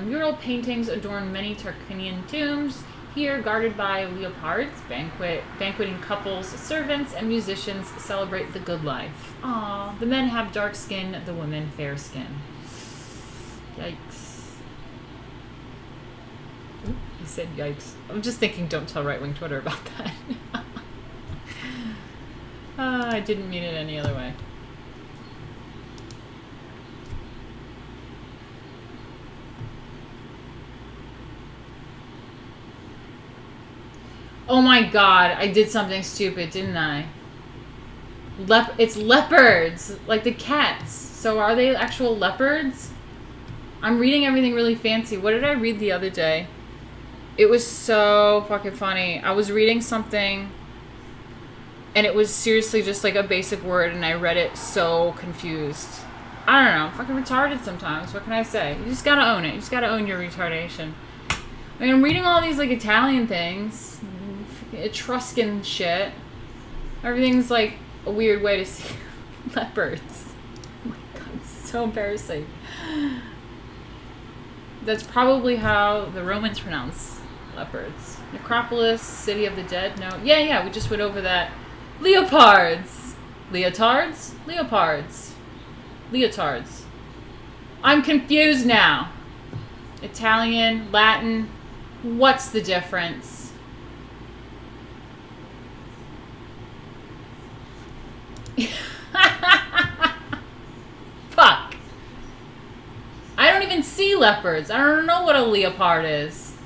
Speaker 1: Mural paintings adorn many Tarquinian tombs. Here, guarded by leopards, banqueting couples, servants, and musicians celebrate the good life. Aww, the men have dark skin, the women fair skin. Yikes. Ooh, he said yikes. I'm just thinking don't tell right-wing Twitter about that. I didn't mean it any other way. Oh my god, I did something stupid, didn't I? It's leopards, like the cats. So are they actual leopards? I'm reading everything really fancy. What did I read the other day? It was so fucking funny. I was reading something and it was seriously just like a basic word and I read it so confused. I don't know, I'm fucking retarded sometimes. What can I say? You just gotta own it. You just gotta own your retardation. I mean, I'm reading all these like Italian things. Etruscan shit. Everything's like a weird way to see leopards. Oh my god, it's so embarrassing. That's probably how the Romans pronounce leopards. Necropolis, City of the Dead. No, yeah, we just went over that. Leopards, leotards, leopards, leotards. I'm confused now. Italian, Latin. What's the difference? Fuck. I don't even see leopards. I don't know what a leopard is.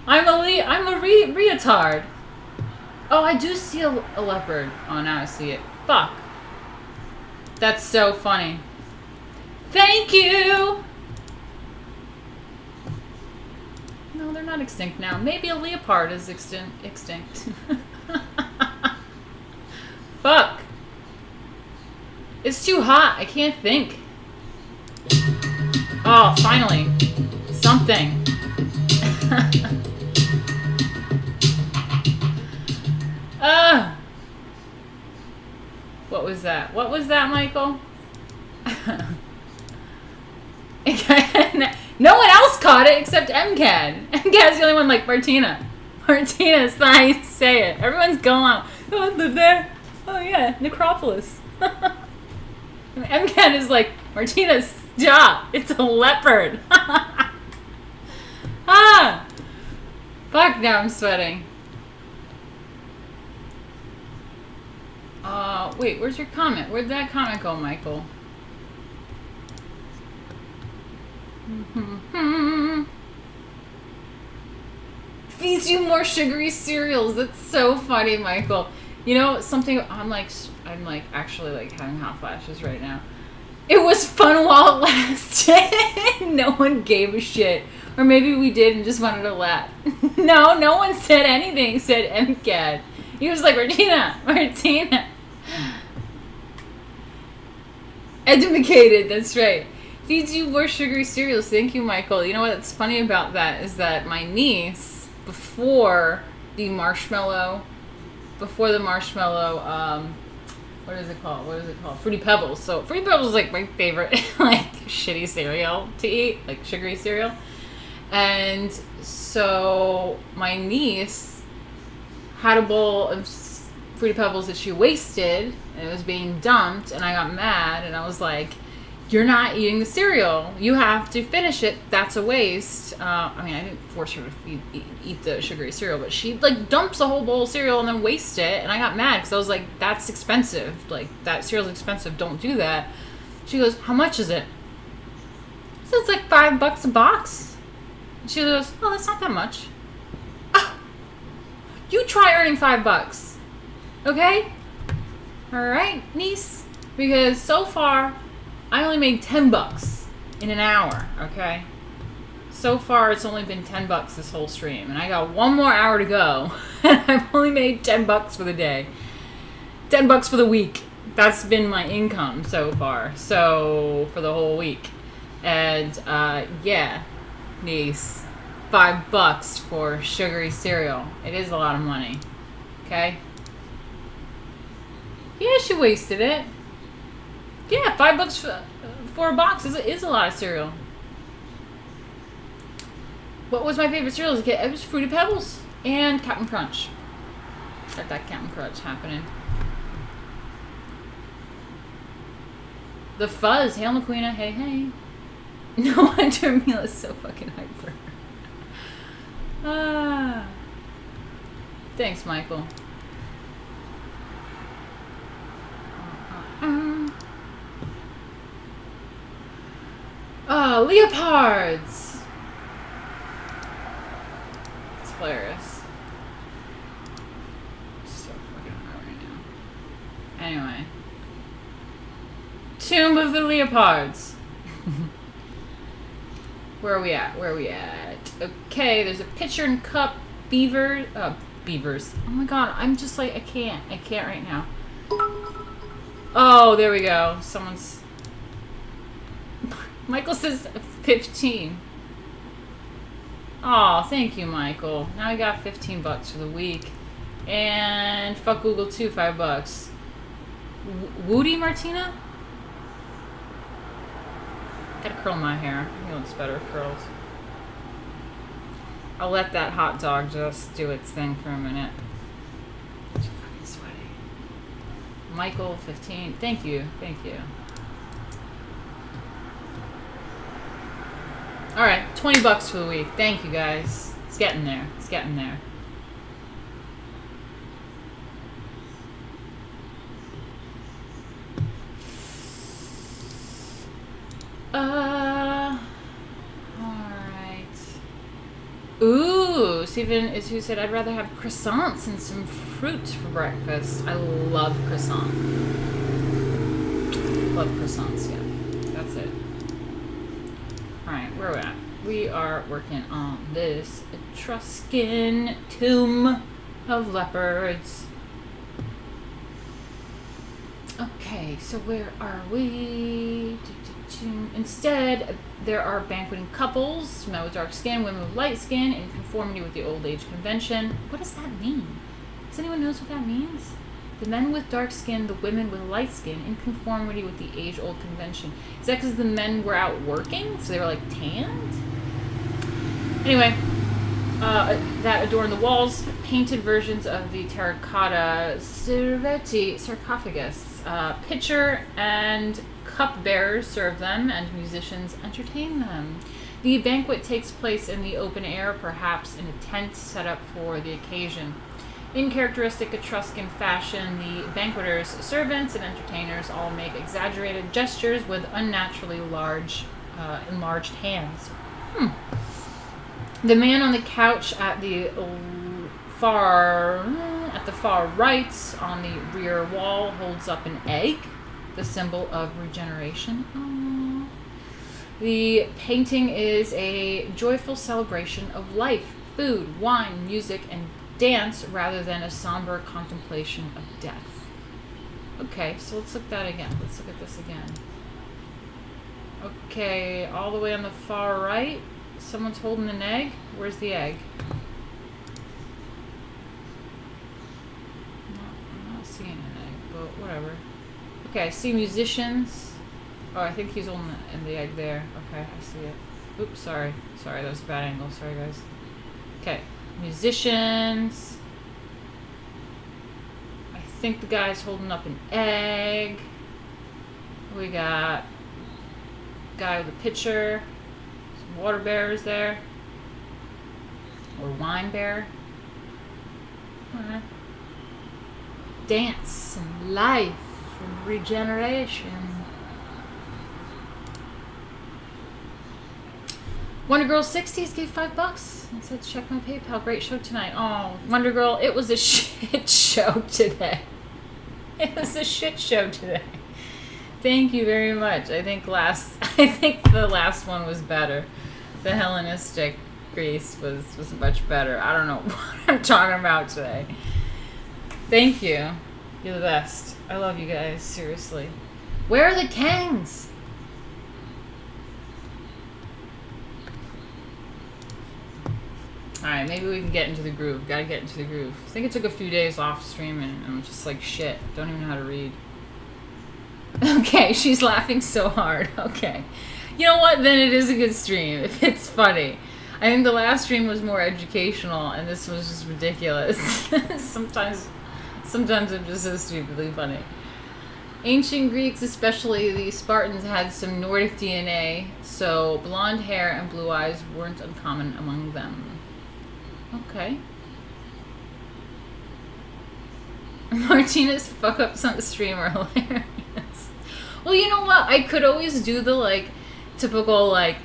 Speaker 1: I'm a retard. Oh, I do see a leopard. Oh, now I see it. Fuck. That's so funny. Thank you. No, they're not extinct now. Maybe a leopard is extinct. Fuck. It's too hot. I can't think. Oh, finally. Something. What was that? What was that, Michael? No one else caught it except MCAD. MCAD's the only one like Martina. Martina, it's not how you say it. Everyone's going on. Oh, I live there. Oh yeah, necropolis. MCAD is like, Martina, stop. It's a leopard. Ah! Fuck, now I'm sweating. Wait, where's your comment? Where'd that comment go, Michael? Feeds you more sugary cereals. That's so funny, Michael. You know something? I'm like actually like having hot flashes right now. It was fun while it lasted. No one gave a shit, or maybe we did and just wanted to laugh. No one said anything. Said MCAD. He was like, Martina. Educated. That's right. Feeds you more sugary cereals. Thank you, Michael. You know what's funny about that is that my niece, before the marshmallow, what is it called? Fruity Pebbles. So Fruity Pebbles is like my favorite, like shitty cereal to eat, like sugary cereal. And so my niece had a bowl of Fruity Pebbles that she wasted, and it was being dumped, and I got mad, and I was like, you're not eating the cereal. You have to finish it. That's a waste. I mean, I didn't force her to eat the sugary cereal, but she, like, dumps a whole bowl of cereal and then wastes it, and I got mad, because I was like, that's expensive. Like, that cereal's expensive. Don't do that. She goes, how much is it? So it's like $5 a box. She goes, oh, that's not that much. Oh, you try earning $5. Okay? Alright, niece? Because so far, I only made $10 in an hour, okay? So far, it's only been $10 this whole stream. And I got one more hour to go. And I've only made $10 for the day. $10 for the week. That's been my income so far. So, for the whole week. And, yeah, niece, $5 for sugary cereal. It is a lot of money. Okay? Yeah, she wasted it. Yeah, $5 for a box is a lot of cereal. What was my favorite cereal as a kid? It was Fruity Pebbles and Captain Crunch. Got that Captain Crunch happening. The Fuzz. Hail McQueena. Hey, hey. No wonder Mila's so fucking hyper. Thanks, Michael. Oh, Leopards! It's hilarious. So fucking hot right now. Anyway. Tomb of the Leopards. Where are we at? Where are we at? Okay, there's a pitcher and cup. Beavers. Oh my god, I'm just like, I can't right now. Oh, there we go. Someone's... Michael says 15. Oh, thank you, Michael. Now I got $15 for the week. And fuck Google too, $5. Woody Martina? Gotta curl my hair. I think it looks better curled. I'll let that hot dog just do its thing for a minute. I'm fucking sweaty. Michael, 15. Thank you. Thank you. Alright, $20 for the week. Thank you, guys. It's getting there. It's getting there. Alright. Ooh, Stephen is who said, I'd rather have croissants and some fruit for breakfast. I love croissants. Love croissants, yeah. That's it. Alright, where are we at? We are working on this Etruscan tomb of leopards. Okay, so where are we? Instead, there are banqueting couples, men with dark skin, women with light skin, in conformity with the old age convention. What does that mean? Does anyone know what that means? The men with dark skin, the women with light skin, in conformity with the age-old convention. Is that because the men were out working, so they were like tanned? Anyway, that adorn the walls, painted versions of the terracotta Cerveti sarcophagus. Pitcher and cupbearers serve them, and musicians entertain them. The banquet takes place in the open air, perhaps in a tent set up for the occasion. In characteristic Etruscan fashion, the banqueters, servants, and entertainers all make exaggerated gestures with unnaturally large, enlarged hands. The man on the couch at the far right on the rear wall holds up an egg, the symbol of regeneration. Aww. The painting is a joyful celebration of life, food, wine, music, and dance rather than a somber contemplation of death. Okay, so let's look at that again. Let's look at this again. Okay, all the way on the far right, someone's holding an egg. Where's the egg? I'm not seeing an egg, but whatever. Okay, I see musicians. Oh, I think he's holding the egg there. Okay, I see it. Oops, sorry. Sorry, that was a bad angle. Sorry, guys. Okay, musicians. I think the guy's holding up an egg. We got a guy with a pitcher. Some water bears there. Or wine bear. Alright. Dance and life and regeneration. Wonder Girl 60s gave $5 and said check my PayPal. Great show tonight. Oh, Wonder Girl, it was a shit show today. It was a shit show today. Thank you very much. I think the last one was better. The Hellenistic Greece was much better. I don't know what I'm talking about today. Thank you. You're the best. I love you guys, seriously. Where are the Kangs? Alright, maybe we can get into the groove. Gotta get into the groove. I think it took a few days off streaming and I'm just like shit. Don't even know how to read. Okay, she's laughing so hard. Okay. You know what? Then it is a good stream. If it's funny. I think the last stream was more educational and this was just ridiculous. Sometimes I'm just so stupidly funny. Ancient Greeks, especially the Spartans, had some Nordic DNA, so blonde hair and blue eyes weren't uncommon among them. Okay. Martina's fuck ups on the stream are hilarious. Well, you know what? I could always do the, like, typical, like,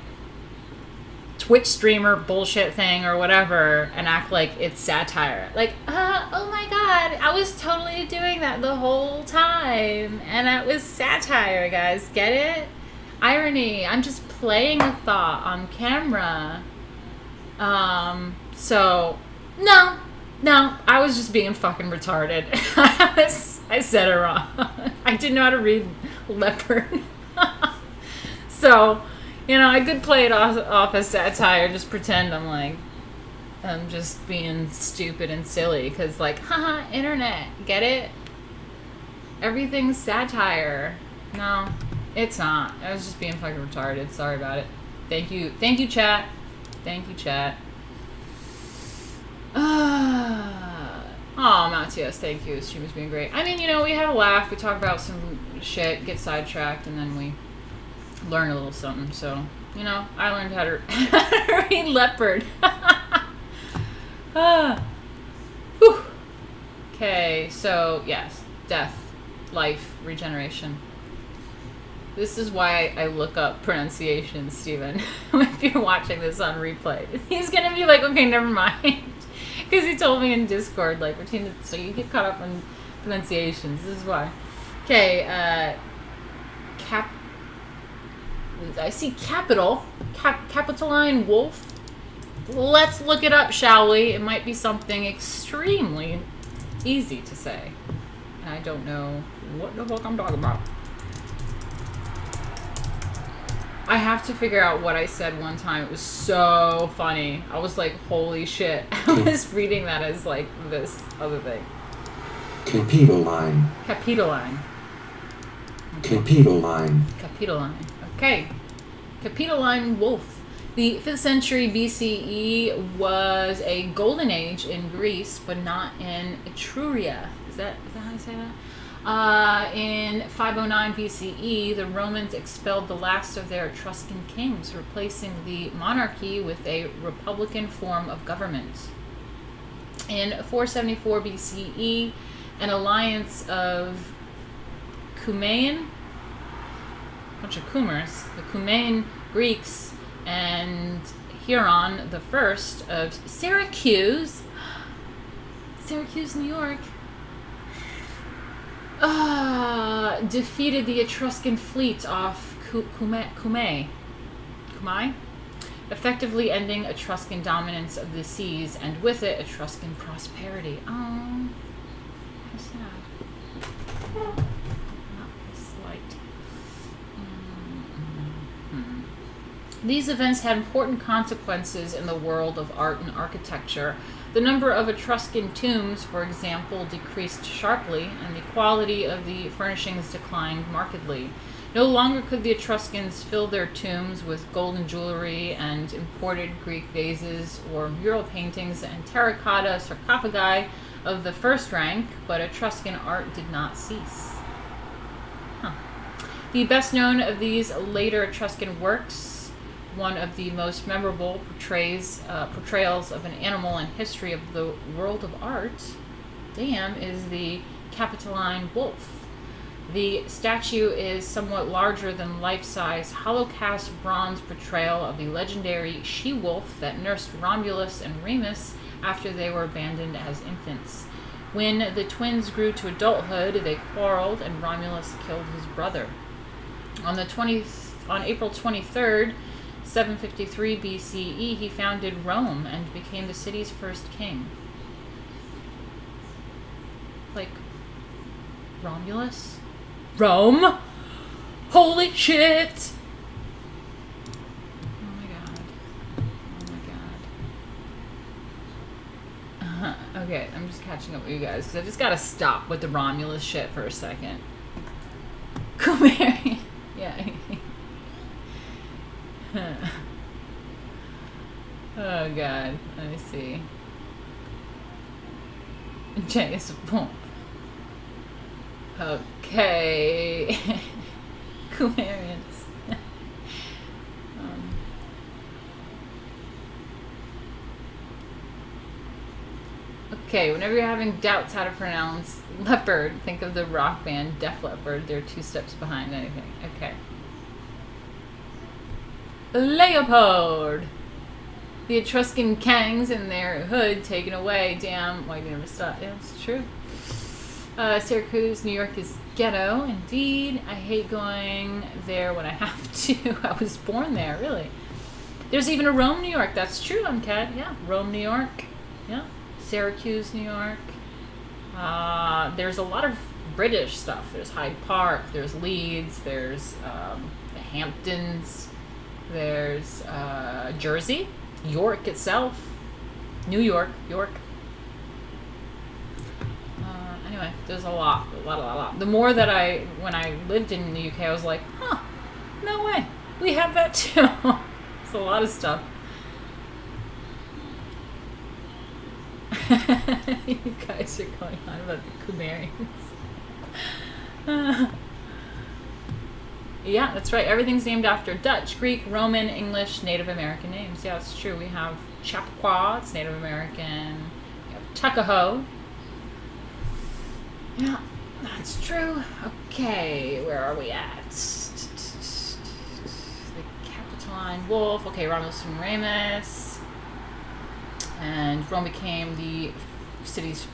Speaker 1: Twitch streamer bullshit thing or whatever and act like it's satire. Like, oh my god, I was totally doing that the whole time. And that was satire, guys. Get it? Irony. I'm just playing a thought on camera. So, no, I was just being fucking retarded. I said it wrong. I didn't know how to read leopard. So, you know, I could play it off as satire, just pretend I'm just being stupid and silly, because, like, haha, internet, get it? Everything's satire. No, it's not. I was just being fucking retarded. Sorry about it. Thank you, chat. Thank you, chat. Oh, Matias, thank you. This stream has been great. I mean, you know, we have a laugh, we talk about some shit, get sidetracked, and then we learn a little something. So, you know, I learned how to read leopard. Whew. Okay, so yes, death, life, regeneration. This is why I look up pronunciation, Steven. If you're watching this on replay, he's gonna be like, okay, never mind. Because he told me in Discord, like, Martina, so you get caught up on pronunciations. This is why. Okay, I see Capitoline Wolf. Let's look it up, shall we? It might be something extremely easy to say. And I don't know what the fuck I'm talking about. I have to figure out what I said one time. It was so funny. I was like, holy shit. I was reading that as like this other thing.
Speaker 3: Capitoline.
Speaker 1: Capitoline.
Speaker 3: Capitoline.
Speaker 1: Capitoline. Okay. Capitoline Wolf. The 5th century BCE was a golden age in Greece, but not in Etruria. Is that how you say that? In 509 BCE, the Romans expelled the last of their Etruscan kings, replacing the monarchy with a republican form of government. In 474 BCE, an alliance of Cumaean, bunch of Coomers, the Cumaean Greeks and Huron the First of Syracuse, New York, defeated the Etruscan fleet off Cumae, effectively ending Etruscan dominance of the seas, and with it, Etruscan prosperity. Oh, how sad. Not slight. These events had important consequences in the world of art and architecture. The number of Etruscan tombs, for example, decreased sharply, and the quality of the furnishings declined markedly. No longer could the Etruscans fill their tombs with golden jewelry and imported Greek vases or mural paintings and terracotta sarcophagi of the first rank, but Etruscan art did not cease. Huh. The best known of these later Etruscan works, one of the most memorable portrayals of an animal in history of the world of art, is the Capitoline Wolf. The statue is somewhat larger than life-size, hollow-cast bronze portrayal of the legendary she-wolf that nursed Romulus and Remus after they were abandoned as infants. When the twins grew to adulthood, they quarreled, and Romulus killed his brother. On April 23rd, 753 BCE, he founded Rome and became the city's first king. Like, Romulus? Rome? Holy shit! Oh my god. Okay, I'm just catching up with you guys because I just gotta stop with the Romulus shit for a second. Kumari. Yeah. Oh god. Let me see. Jace Pump. Okay. Kumarians. Okay, whenever you're having doubts how to pronounce leopard, think of the rock band Def Leppard. They're 2 steps behind anything. Okay. Leopard! The Etruscan kings and their hood taken away. Damn, why you never stop? Yeah, it's true. Syracuse, New York is ghetto, indeed. I hate going there when I have to. I was born there, really. There's even a Rome, New York. That's true, MCAD. Yeah, Rome, New York. Yeah. Syracuse, New York. There's a lot of British stuff. There's Hyde Park. There's Leeds. There's the Hamptons. There's Jersey. York itself. New York. Anyway, there's a lot. The more that when I lived in the UK, I was like, huh, no way. We have that too. It's a lot of stuff. You guys are going on about the Kumarians. Yeah, that's right. Everything's named after Dutch, Greek, Roman, English, Native American names. Yeah, it's true. We have Chappaqua, it's Native American. We have Tuckahoe. Yeah, that's true. Okay, where are we at? The Capitoline Wolf. Okay, Romulus and Remus. And Rome became the city's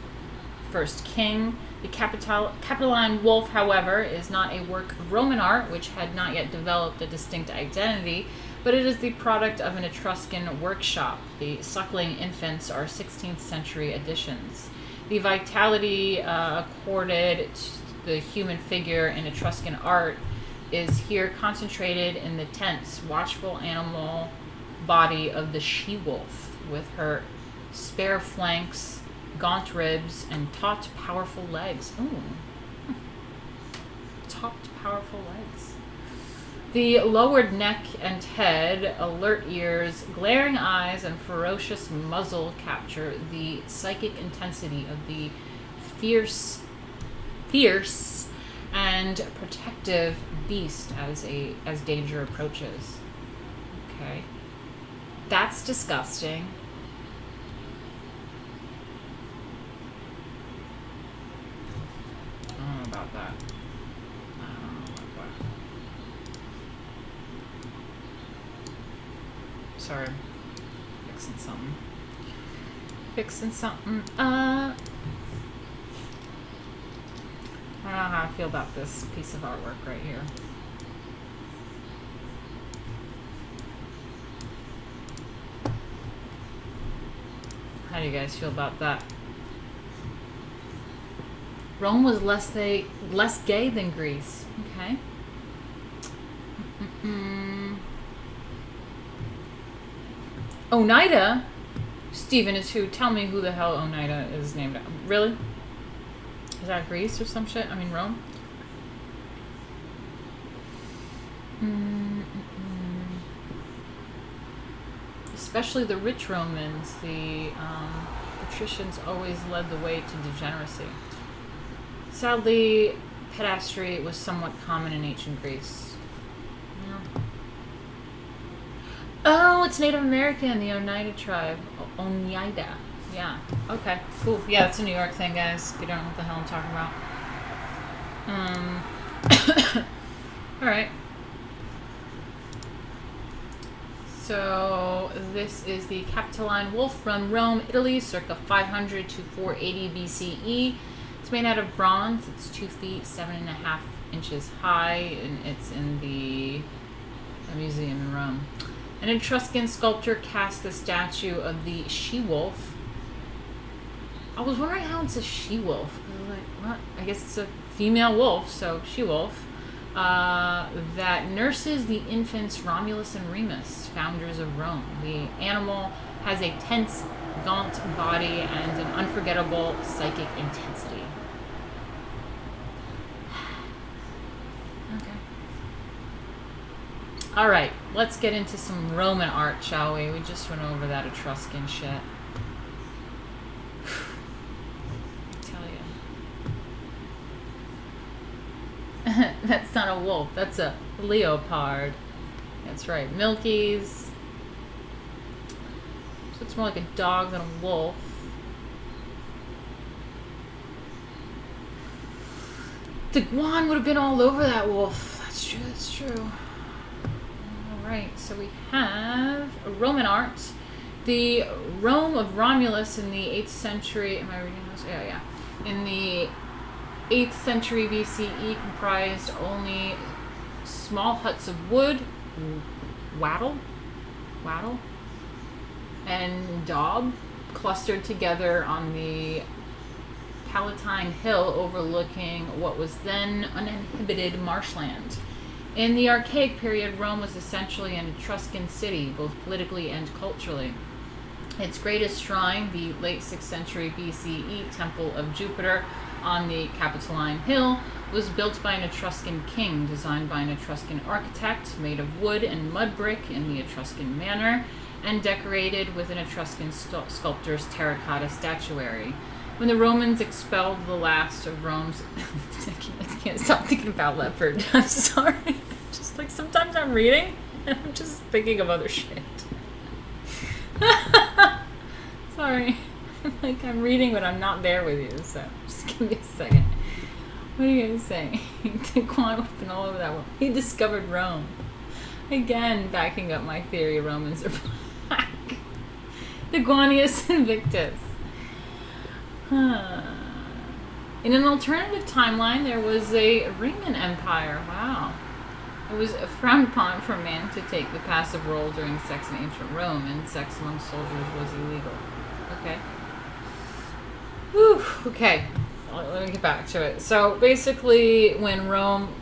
Speaker 1: first king. The Capitoline Wolf, however, is not a work of Roman art, which had not yet developed a distinct identity, but it is the product of an Etruscan workshop. The suckling infants are 16th century additions. The vitality accorded to the human figure in Etruscan art is here concentrated in the tense, watchful animal body of the she-wolf, with her spare flanks, gaunt ribs, and taut, powerful legs. Ooh. Taut, powerful legs. The lowered neck and head, alert ears, glaring eyes, and ferocious muzzle capture the psychic intensity of the fierce and protective beast as danger approaches. Okay. That's disgusting. I don't know about that. Sorry. Fixing something. I don't know how I feel about this piece of artwork right here. How do you guys feel about that? Rome was less gay than Greece. Okay. Oneida? Stephen is who? Tell me who the hell Oneida is named after. Really? Is that Greece or some shit? I mean, Rome? Especially the rich Romans, the patricians always led the way to degeneracy. Sadly, pedastry was somewhat common in ancient Greece. Yeah. Oh, it's Native American, the Oneida tribe. Oneida. Yeah. Okay. Cool. Yeah, it's a New York thing, guys. If you don't know what the hell I'm talking about. All right. So this is the Capitoline Wolf from Rome, Italy, circa 500 to 480 BCE. It's made out of bronze. It's 2 feet 7.5 inches high, and it's in the museum in Rome. An Etruscan sculptor cast the statue of the she-wolf. I was wondering how it's a she-wolf. I was like, what? I guess it's a female wolf, so she-wolf. That nurses the infants Romulus and Remus, founders of Rome. The animal has a tense, gaunt body and an unforgettable psychic intensity. Okay. All right, let's get into some Roman art, shall we? We just went over that Etruscan shit. That's not a wolf. That's a leopard. That's right. Milkies. So it's more like a dog than a wolf. The guan would have been all over that wolf. That's true. That's true. All right. So we have Roman art. The Rome of Romulus in the 8th century. Am I reading this? Yeah. In the 8th century BCE comprised only small huts of wood, wattle, and daub clustered together on the Palatine Hill overlooking what was then uninhabited marshland. In the archaic period, Rome was essentially an Etruscan city, both politically and culturally. Its greatest shrine, the late 6th century BCE Temple of Jupiter, on the Capitoline Hill, was built by an Etruscan king, designed by an Etruscan architect, made of wood and mud brick in the Etruscan manner, and decorated with an Etruscan sculptor's terracotta statuary. When the Romans expelled the last of Rome's... I can't stop thinking about leopard. I'm sorry. Just like sometimes I'm reading, and I'm just thinking of other shit. Sorry. Like I'm reading, but I'm not there with you, so just give me a second. What are you guys saying? The guan would have been all over that one. He discovered Rome. Again, backing up my theory, Romans are black. The Guanius Invictus. In an alternative timeline, there was a Roman Empire. Wow. It was frowned upon for men to take the passive role during sex in ancient Rome, and sex among soldiers was illegal. Okay. Whew, okay, let me get back to it. So basically, when Rome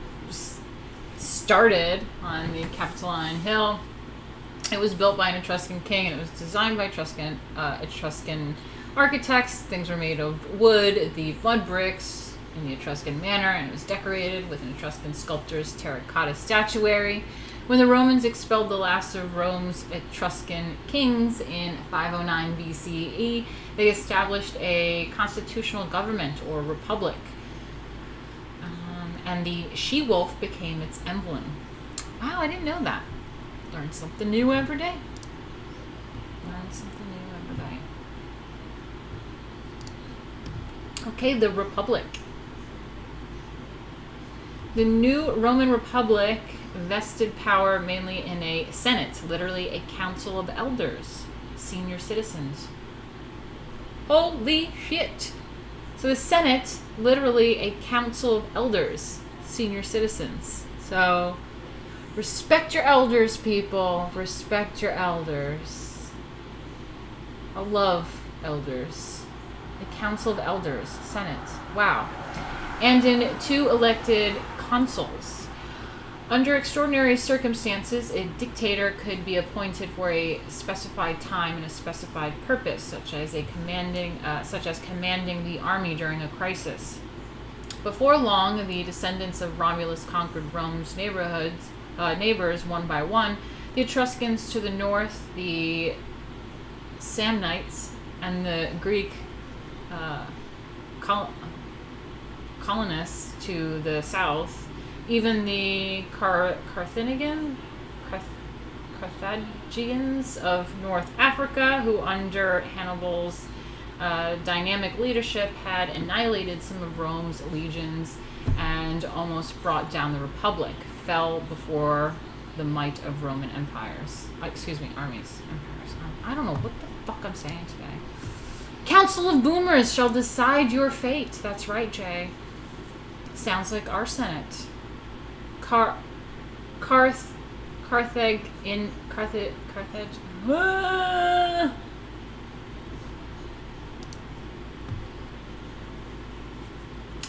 Speaker 1: started on the Capitoline Hill, it was built by an Etruscan king, and it was designed by Etruscan architects. Things were made of wood, the mud bricks in the Etruscan manner, and it was decorated with an Etruscan sculptor's terracotta statuary. When the Romans expelled the last of Rome's Etruscan kings in 509 BCE, they established a constitutional government, or republic. And the she-wolf became its emblem. Wow, I didn't know that. Learn something new every day. Learn something new every day. Okay, the republic. The new Roman Republic vested power mainly in a senate, literally a council of elders, senior citizens. Holy shit! So the Senate, literally a council of elders, senior citizens. So respect your elders, people. Respect your elders. I love elders. A council of elders, Senate. Wow. And in 2 elected consuls. Under extraordinary circumstances, a dictator could be appointed for a specified time and a specified purpose, such as commanding the army during a crisis. Before long, the descendants of Romulus conquered Rome's neighbors one by one. The Etruscans to the north, the Samnites and the Greek colonists to the south, even the Carthaginians of North Africa, who under Hannibal's dynamic leadership had annihilated some of Rome's legions and almost brought down the Republic, fell before the might of Roman armies. Empires. I don't know what the fuck I'm saying today. Council of Boomers shall decide your fate. That's right, Jay. Sounds like our Senate. Carthage.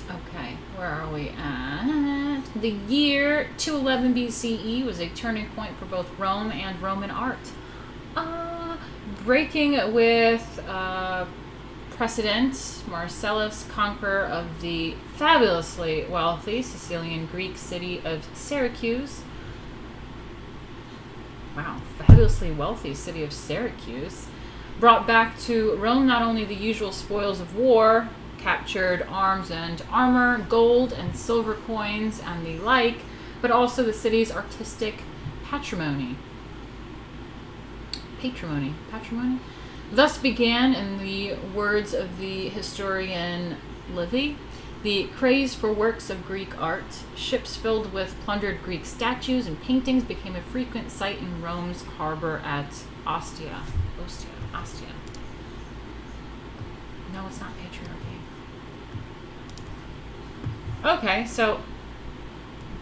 Speaker 1: Okay, where are we at? The year 211 BCE was a turning point for both Rome and Roman art. Breaking with precedent, Marcellus, conqueror of the fabulously wealthy Sicilian Greek city of Syracuse. Wow, fabulously wealthy city of Syracuse. Brought back to Rome not only the usual spoils of war, captured arms and armor, gold and silver coins, and the like, but also the city's artistic patrimony. Thus began, in the words of the historian Livy, the craze for works of Greek art. Ships filled with plundered Greek statues and paintings became a frequent sight in Rome's harbor at Ostia. No, it's not patriarchy. Okay, so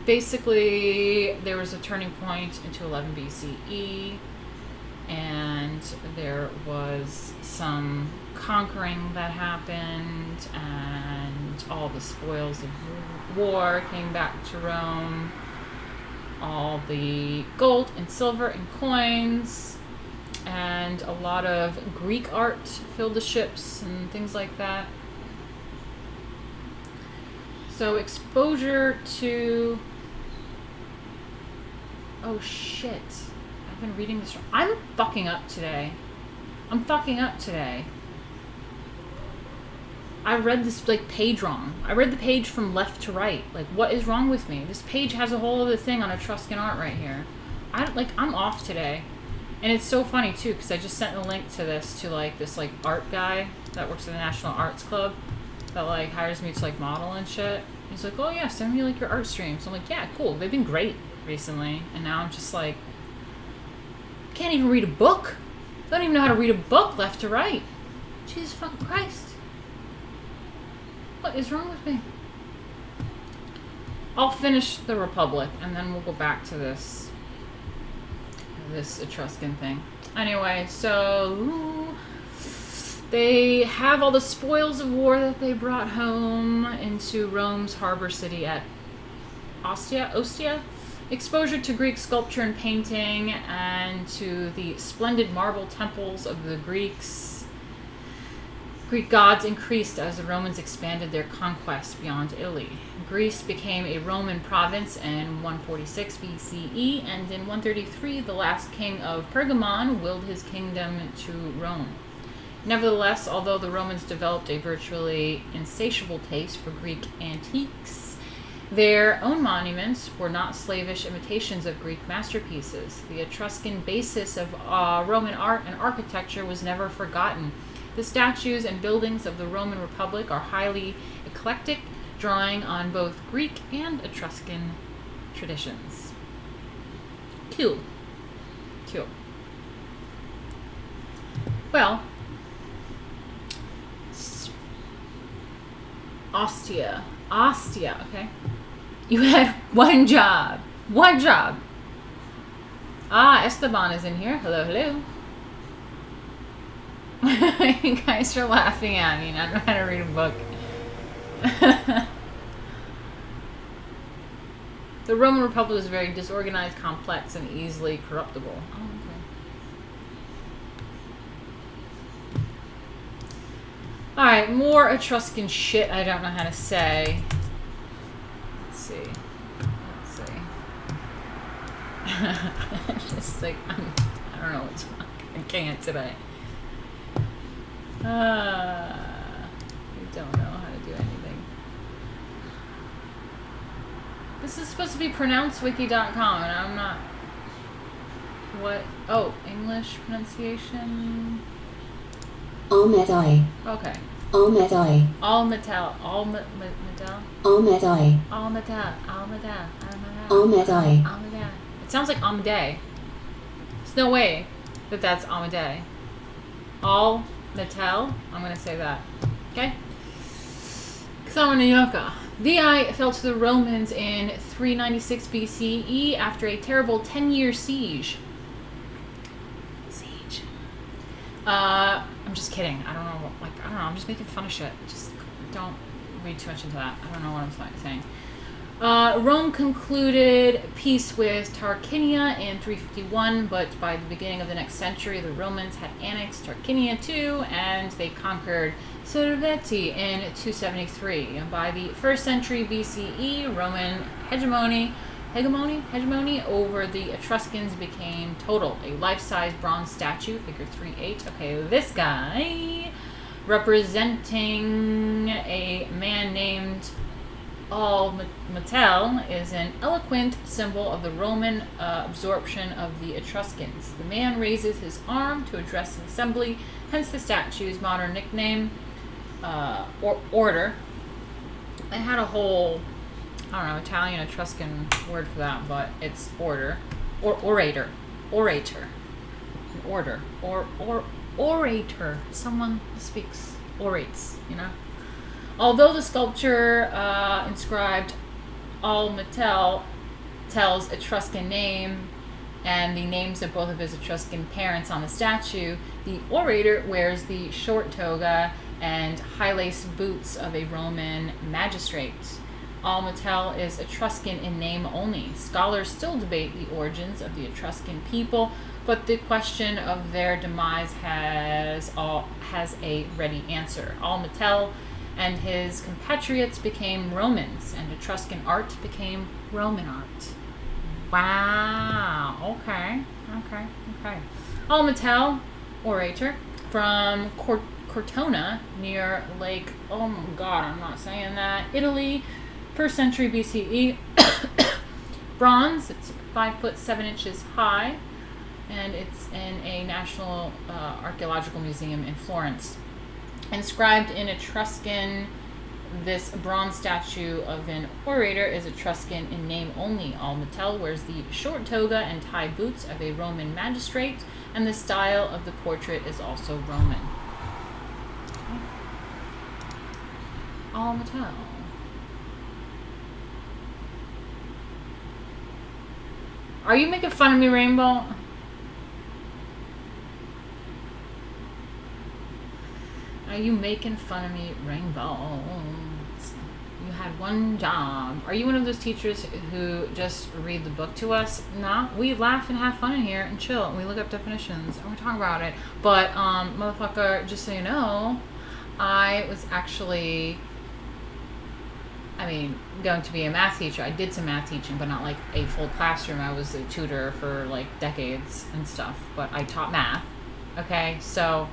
Speaker 1: basically there was a turning point in 211 BCE, and there was some conquering that happened, and all the spoils of war came back to Rome. All the gold and silver and coins, and a lot of Greek art filled the ships and things like that. So exposure to... Oh shit. I've been reading this wrong. I'm fucking up today. I read this page wrong. I read the page from left to right. What is wrong with me? This page has a whole other thing on Etruscan art right here. I'm off today. And it's so funny too, because I just sent a link to this to this art guy that works at the National Arts Club that hires me to model and shit. He's like, oh yeah, send me your art streams. I'm like, yeah, cool. They've been great recently. And now I'm just can't even read a book. Don't even know how to read a book left to right. Jesus fucking Christ. What is wrong with me? I'll finish the Republic and then we'll go back to this Etruscan thing. Anyway, so they have all the spoils of war that they brought home into Rome's harbor city at Ostia. Exposure to Greek sculpture and painting, and to the splendid marble temples of the Greek gods increased as the Romans expanded their conquest beyond Italy. Greece became a Roman province in 146 BCE, and in 133 the last king of Pergamon willed his kingdom to Rome. Nevertheless, although the Romans developed a virtually insatiable taste for Greek antiques, their own monuments were not slavish imitations of Greek masterpieces. The Etruscan basis of Roman art and architecture was never forgotten. The statues and buildings of the Roman Republic are highly eclectic, drawing on both Greek and Etruscan traditions. Cool. Well, Ostia, okay? You had one job. Esteban is in here. Hello. You guys are laughing at me. I don't know how to read a book. The Roman Republic was very disorganized, complex, and easily corruptible. Oh, okay. Alright, more Etruscan shit I don't know how to say. Let's see. Just I don't know what's wrong. I can't today. don't know how to do anything. This is supposed to be pronouncewiki.com, and I'm not. What? Oh, English pronunciation.
Speaker 3: Almedai.
Speaker 1: Okay.
Speaker 3: Almedai.
Speaker 1: Almatel.
Speaker 3: Almedai. Almedai.
Speaker 1: It sounds like Amadei. There's no way that that's Amadei. Almatel. I'm gonna say that. Okay. Xamanioka. Veii fell to the Romans in 396 BCE after a terrible 10-year siege. I'm just kidding. I don't know. I'm just making fun of shit. Just don't read too much into that. I don't know what I'm saying. Rome concluded peace with Tarquinia in 351, but by the beginning of the next century, the Romans had annexed Tarquinia too, and they conquered Sorveti in 273. By the 1st century BCE, Roman hegemony over the Etruscans became total. A life-size bronze statue, figure 3-8. Okay, this guy, representing a man named Almatel, is an eloquent symbol of the Roman absorption of the Etruscans. The man raises his arm to address an assembly, hence the statue's modern nickname, orator. I had a whole, I don't know, Italian Etruscan word for that, but it's orator, or orator, orator, an order, or orator. Someone speaks, orates, you know. Although the sculpture inscribed Almatel tells Etruscan name and the names of both of his Etruscan parents on the statue, the orator wears the short toga and high-laced boots of a Roman magistrate. Almatel is Etruscan in name only. Scholars still debate the origins of the Etruscan people, but the question of their demise has a ready answer. Almatel and his compatriots became Romans, and Etruscan art became Roman art. Wow. Okay. Almatel, orator, from Cortona, near Lake, oh my god, I'm not saying that, Italy, 1st century BCE. Bronze, it's 5 foot 7 inches high, and it's in a National Archaeological Museum in Florence. Inscribed in Etruscan, this bronze statue of an orator is Etruscan in name only. Almatel wears the short toga and high boots of a Roman magistrate, and the style of the portrait is also Roman. Almatel. Are you making fun of me, Rainbow? Are you making fun of me, Rainbow? You had one job. Are you one of those teachers who just read the book to us? No, we laugh and have fun in here and chill, and we look up definitions and we talk about it. But motherfucker, just so you know, I was actually, going to be a math teacher. I did some math teaching, but not like a full classroom. I was a tutor for like decades and stuff, but I taught math. Okay, so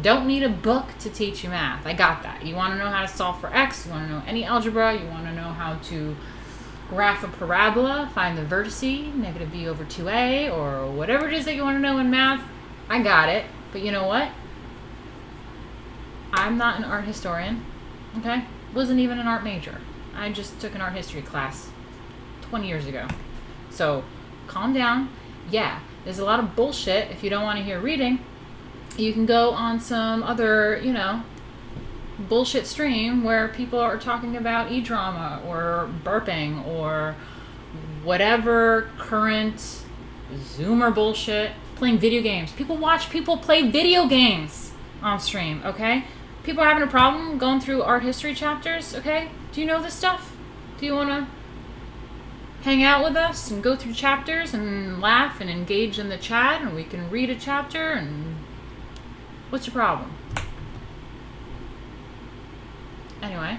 Speaker 1: don't need a book to teach you math. I got that. You want to know how to solve for x, you want to know any algebra, you want to know how to graph a parabola, find the vertice, negative b over 2a, or whatever it is that you want to know in math, I got it. But you know what? I'm not an art historian, okay? Wasn't even an art major. I just took an art history class 20 years ago. So calm down. Yeah, there's a lot of bullshit. If you don't want to hear reading, you can go on some other, bullshit stream where people are talking about e-drama or burping or whatever current Zoomer bullshit, playing video games. People watch people play video games on stream, okay? People are having a problem going through art history chapters, okay? Do you know this stuff? Do you want to hang out with us and go through chapters and laugh and engage in the chat, and we can read a chapter, and what's your problem? Anyway.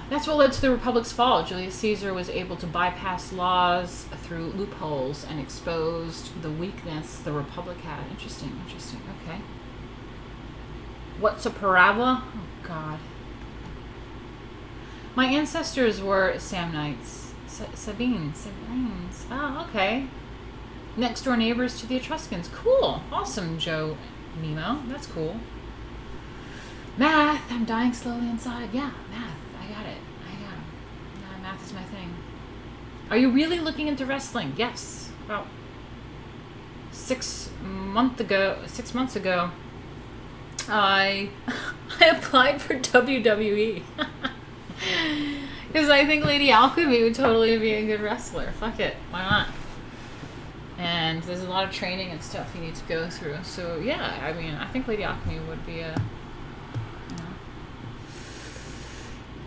Speaker 1: That's what led to the Republic's fall. Julius Caesar was able to bypass laws through loopholes and exposed the weakness the Republic had. Interesting. Okay. What's a parabola? Oh, God. My ancestors were Samnites. Sabines. Oh, okay. Next door neighbors to the Etruscans. Cool. Awesome, Joe Nemo. That's cool. Math. I'm dying slowly inside. Yeah, math. I got it. Nah, math is my thing. Are you really looking into wrestling? Yes. About 6 months ago, I applied for WWE. Because I think Lady Alchemy would totally be a good wrestler. Fuck it. Why not? And there's a lot of training and stuff you need to go through. So, yeah, I mean, I think Lady Alchemy would be a...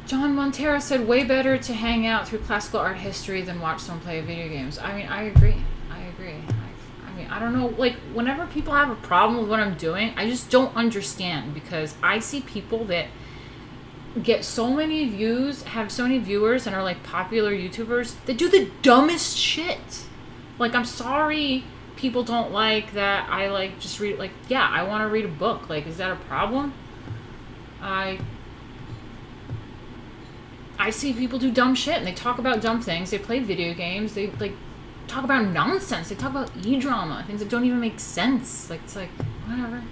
Speaker 1: John Montero said, way better to hang out through classical art history than watch someone play video games. I mean, I agree. I mean, I don't know. Like, whenever people have a problem with what I'm doing, I just don't understand. Because I see people that get so many views, have so many viewers, and are, like, popular YouTubers that do the dumbest shit. Like, I'm sorry people don't like that I, like, just read... Like, yeah, I want to read a book. Like, is that a problem? I see people do dumb shit, and they talk about dumb things. They play video games. They, like, talk about nonsense. They talk about e-drama, things that don't even make sense. Like, it's like, whatever.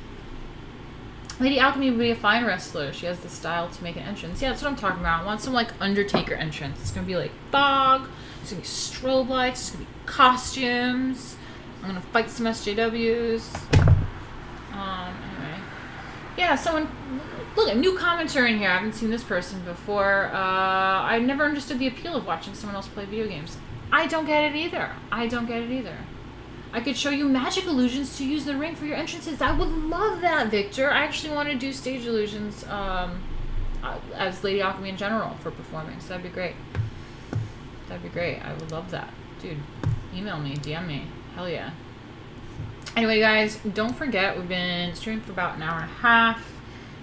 Speaker 1: Lady Alchemy would be a fine wrestler. She has the style to make an entrance. Yeah, that's what I'm talking about. I want some, like, Undertaker entrance. It's going to be, like, fog. It's going to be strobe lights. It's going to be costumes. I'm going to fight some SJWs. Anyway. Yeah, someone... Look, a new commenter in here. I haven't seen this person before. I never understood the appeal of watching someone else play video games. I don't get it either. I could show you magic illusions to use the ring for your entrances. I would love that, Victor. I actually want to do stage illusions as Lady Alchemy in general for performing. So that'd be great. I would love that. Dude, email me, DM me. Hell yeah. Anyway, guys, don't forget, we've been streaming for about an hour and a half.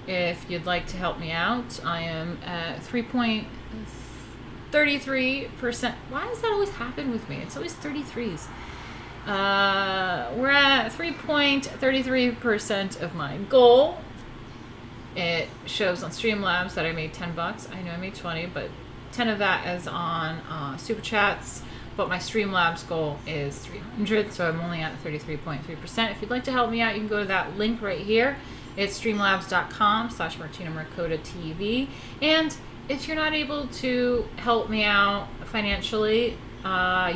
Speaker 1: If you'd like to help me out, I am at 3.33%. Why does that always happen with me? It's always 33s. We're at 3.33% of my goal. It shows on Streamlabs that I made $10. I know I made 20, but 10 of that is on Super Chats. But my Streamlabs goal is 300, so I'm only at 33.3%. If you'd like to help me out, you can go to that link right here. It's streamlabs.com/Martina Markota TV. And if you're not able to help me out financially,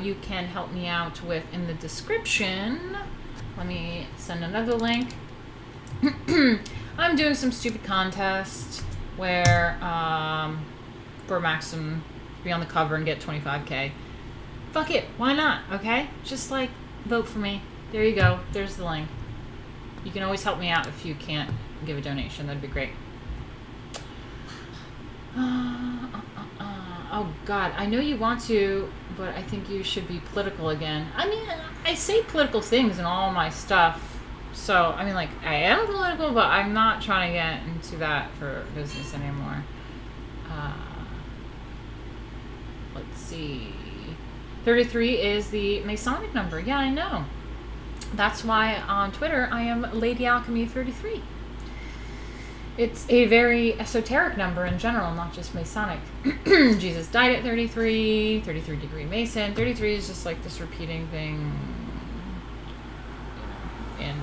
Speaker 1: you can help me out with, in the description, let me send another link. I'm doing some stupid contest where for Maxim, be on the cover and get 25K. Fuck it, why not, okay? Just, like, vote for me. There you go, there's the link. You can always help me out if you can't give a donation. That'd be great. Oh, God. I know you want to, but I think you should be political again. I mean, I say political things in all my stuff. So, I mean, like, I am political, but I'm not trying to get into that for business anymore. Let's see. 33 is the Masonic number. Yeah, I know. That's why on Twitter I am Lady Alchemy 33. It's a very esoteric number in general, not just Masonic. Jesus died at 33, 33 degree Mason. 33 is just like this repeating thing, you know, in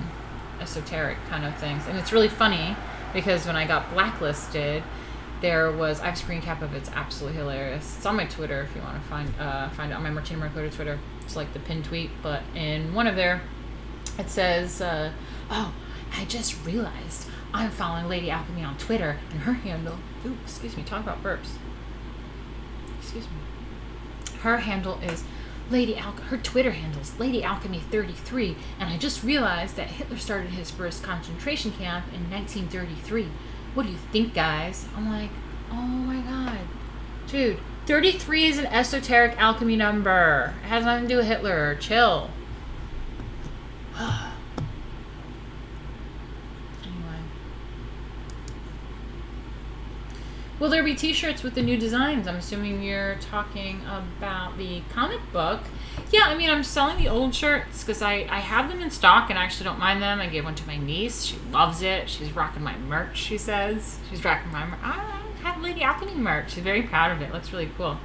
Speaker 1: esoteric kind of things. And it's really funny because when I got blacklisted, there was, I have a screen cap of it. It's absolutely hilarious. It's on my Twitter if you want to find it on my Martina Markota Twitter. It's like the pinned tweet, but in one of there, it says, oh, I just realized I'm following Lady Alchemy on Twitter, and her handle, ooh, excuse me, talk about burps. Excuse me. Her handle is her Twitter handle is Lady Alchemy 33, and I just realized that Hitler started his first concentration camp in 1933. What do you think, guys? I'm like, oh my God. Dude, 33 is an esoteric alchemy number. It has nothing to do with Hitler. Chill. Anyway. Will there be t-shirts with the new designs? I'm assuming you're talking about the comic book. Yeah, I mean, I'm selling the old shirts because I have them in stock and I actually don't mind them. I gave one to my niece. She loves it. She's rocking my merch, she says. She's rocking my merch. I have Lady Alchemy merch. She's very proud of it. It looks really cool.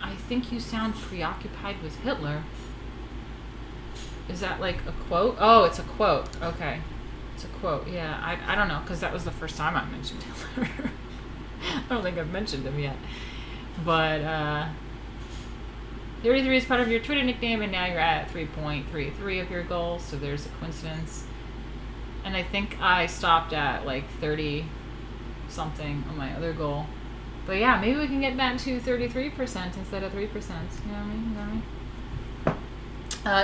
Speaker 1: I think you sound preoccupied with Hitler. Is that like a quote? Oh, it's a quote. Okay. It's a quote. Yeah, I don't know, because that was the first time I mentioned Hitler. I don't think I've mentioned him yet. But 33 is part of your Twitter nickname, and now you're at 3.33 of your goal, so there's a coincidence. And I think I stopped at like 30 something on my other goal. But yeah, maybe we can get that to 33% instead of 3%. You know what I mean?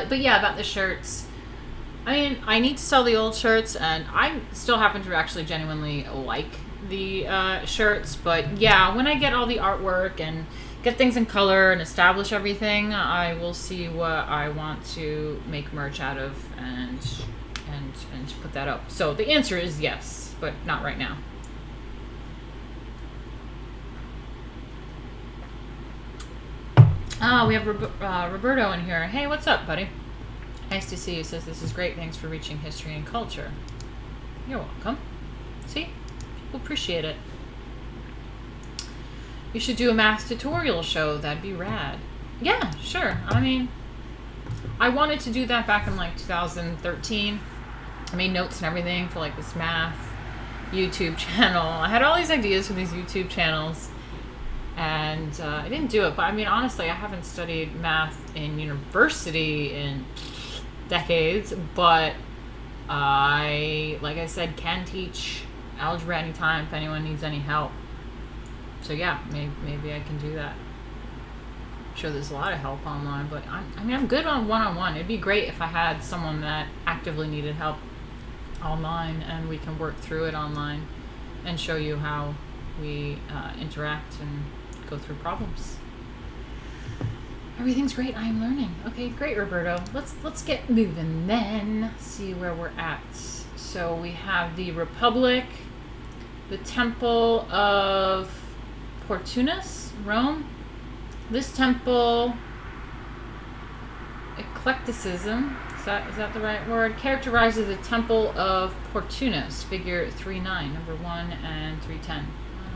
Speaker 1: But yeah, about the shirts. I mean, I need to sell the old shirts, and I still happen to actually genuinely like the shirts. But yeah, when I get all the artwork and get things in color and establish everything, I will see what I want to make merch out of and put that up. So the answer is yes, but not right now. We have Roberto in here. Hey, what's up, buddy? Nice to see you. Says this is great. Thanks for reaching history and culture. You're welcome. See? People appreciate it. You should do a math tutorial show. That'd be rad. Yeah, sure. I mean, I wanted to do that back in like 2013. I made notes and everything for like this math YouTube channel. I had all these ideas for these YouTube channels. And I didn't do it, but I mean, honestly, I haven't studied math in university in decades, but I, like I said, can teach algebra anytime if anyone needs any help. So yeah, maybe I can do that. I'm sure there's a lot of help online, but I'm good on one-on-one. It'd be great if I had someone that actively needed help online, and we can work through it online and show you how we interact and go through problems. Everything's great. I am learning. Okay, great, Roberto. Let's get moving then. See where we're at. So we have the Republic, the Temple of Portunus, Rome. This temple, eclecticism, is that the right word? Characterizes the Temple of Portunus, figure 3-9, number 1 and 310.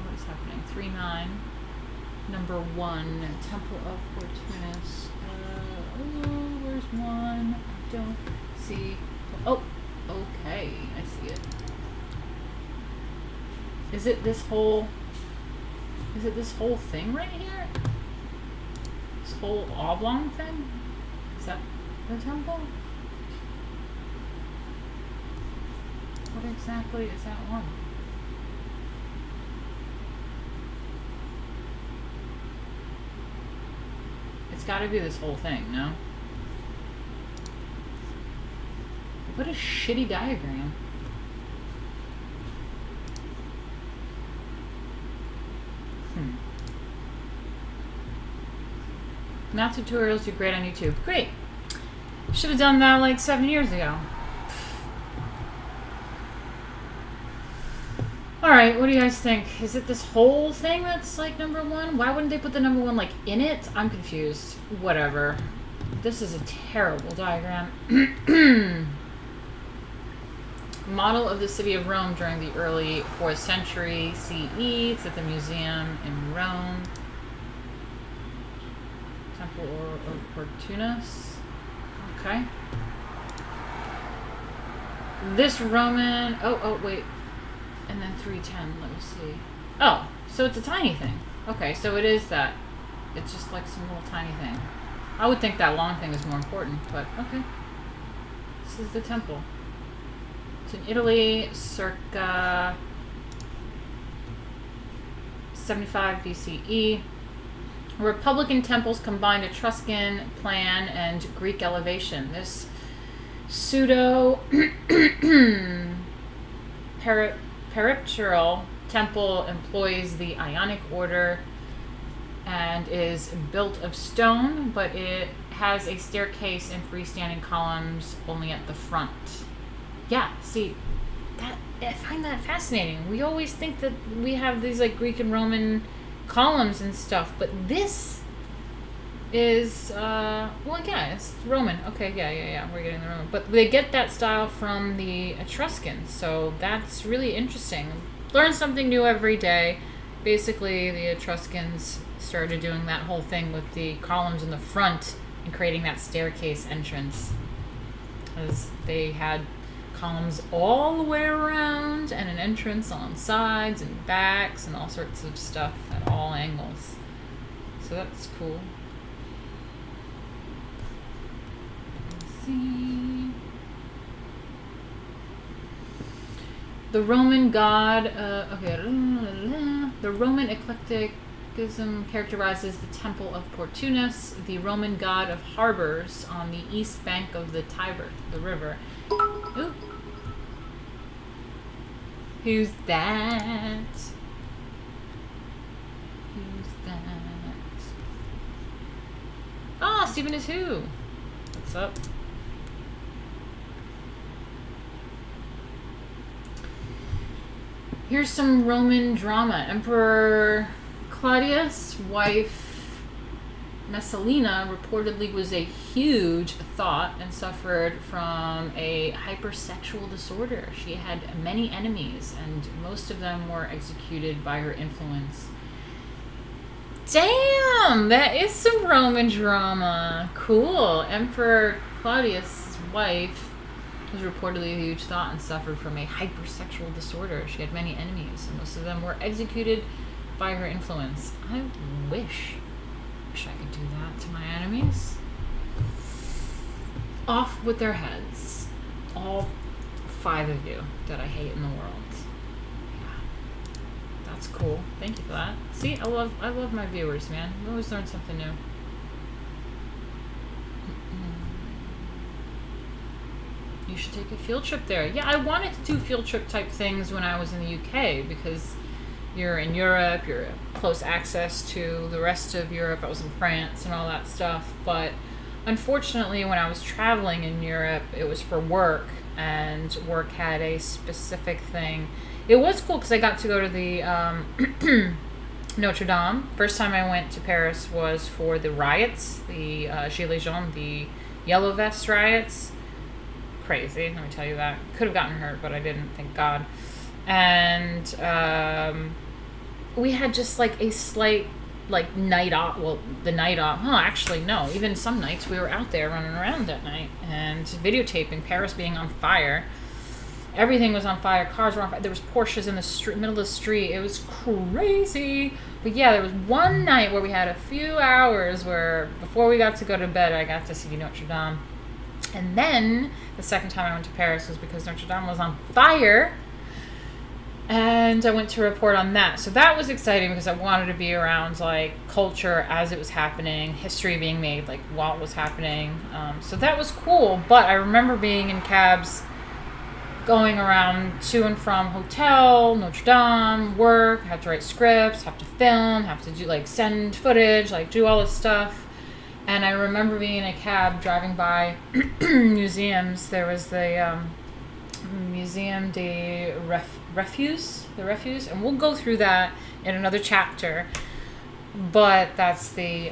Speaker 1: What is happening? 3-9. Number 1, Temple of Fortunus. Where's 1? I don't see. Oh, okay, I see it. Is it this whole thing right here? This whole oblong thing? Is that the temple? What exactly is that one? It's got to be this whole thing, no? What a shitty diagram. Math tutorials do great on YouTube. Great. Should have done that like 7 years ago. Alright, what do you guys think? Is it this whole thing that's like number 1? Why wouldn't they put the number 1 like in it? I'm confused. Whatever. This is a terrible diagram. Model of the city of Rome during the early 4th century CE. It's at the museum in Rome. Temple of Portunus. Okay. This Roman... Oh, wait. And then 310, let me see. Oh, so it's a tiny thing. Okay, so it is that. It's just like some little tiny thing. I would think that long thing is more important, but okay. This is the temple. It's in Italy, circa 75 BCE. Republican temples combined Etruscan plan and Greek elevation. This pseudo peripteral temple employs the Ionic order and is built of stone, but it has a staircase and freestanding columns only at the front. yeah, see, that I find that fascinating. We always think that we have these like Greek and Roman columns and stuff, but this is it's Roman. Okay, yeah, we're getting the Roman, but they get that style from the Etruscans, so that's really interesting. Learn something new every day. Basically, the Etruscans started doing that whole thing with the columns in the front and creating that staircase entrance, as they had columns all the way around and an entrance on sides and backs and all sorts of stuff at all angles. So that's cool. See, the Roman god. The Roman eclecticism characterizes the Temple of Portunus, the Roman god of harbors on the east bank of the Tiber, the river. Ooh. Who's that? Who's that? Ah, Stephen is who? What's up? Here's some Roman drama. Emperor Claudius' wife Messalina reportedly was a huge thought and suffered from a hypersexual disorder. She had many enemies, and most of them were executed by her influence. Damn, that is some Roman drama. Cool. Emperor Claudius' wife was reportedly a huge thought and suffered from a hypersexual disorder. She had many enemies, and most of them were executed by her influence. I wish I could do that to my enemies. Off with their heads. All 5 of you that I hate in the world. Yeah. That's cool. Thank you for that. See, I love my viewers, man. We always learn something new. You should take a field trip there. Yeah, I wanted to do field trip type things when I was in the UK, because you're in Europe, you're close access to the rest of Europe. I was in France and all that stuff. But unfortunately, when I was traveling in Europe, it was for work, and work had a specific thing. It was cool because I got to go to the Notre Dame. First time I went to Paris was for the riots, the Gilets jaunes, the Yellow Vest riots. Crazy, let me tell you that. Could have gotten hurt, but I didn't, thank God. And we had just like a slight like night off. Well, the night off. Actually, no. Even some nights we were out there running around at night and videotaping Paris being on fire. Everything was on fire. Cars were on fire. There was Porsches in the middle of the street. It was crazy. But yeah, there was one night where we had a few hours where before we got to go to bed, I got to see Notre Dame. And then the second time I went to Paris was because Notre Dame was on fire, and I went to report on that. So that was exciting because I wanted to be around like culture as it was happening, history being made like while it was happening. So that was cool. But I remember being in cabs, going around to and from hotel, Notre Dame, work, have to write scripts, have to film, have to do like send footage, like do all this stuff. And I remember being in a cab driving by museums. There was the Museum de Refuse, and we'll go through that in another chapter. But that's the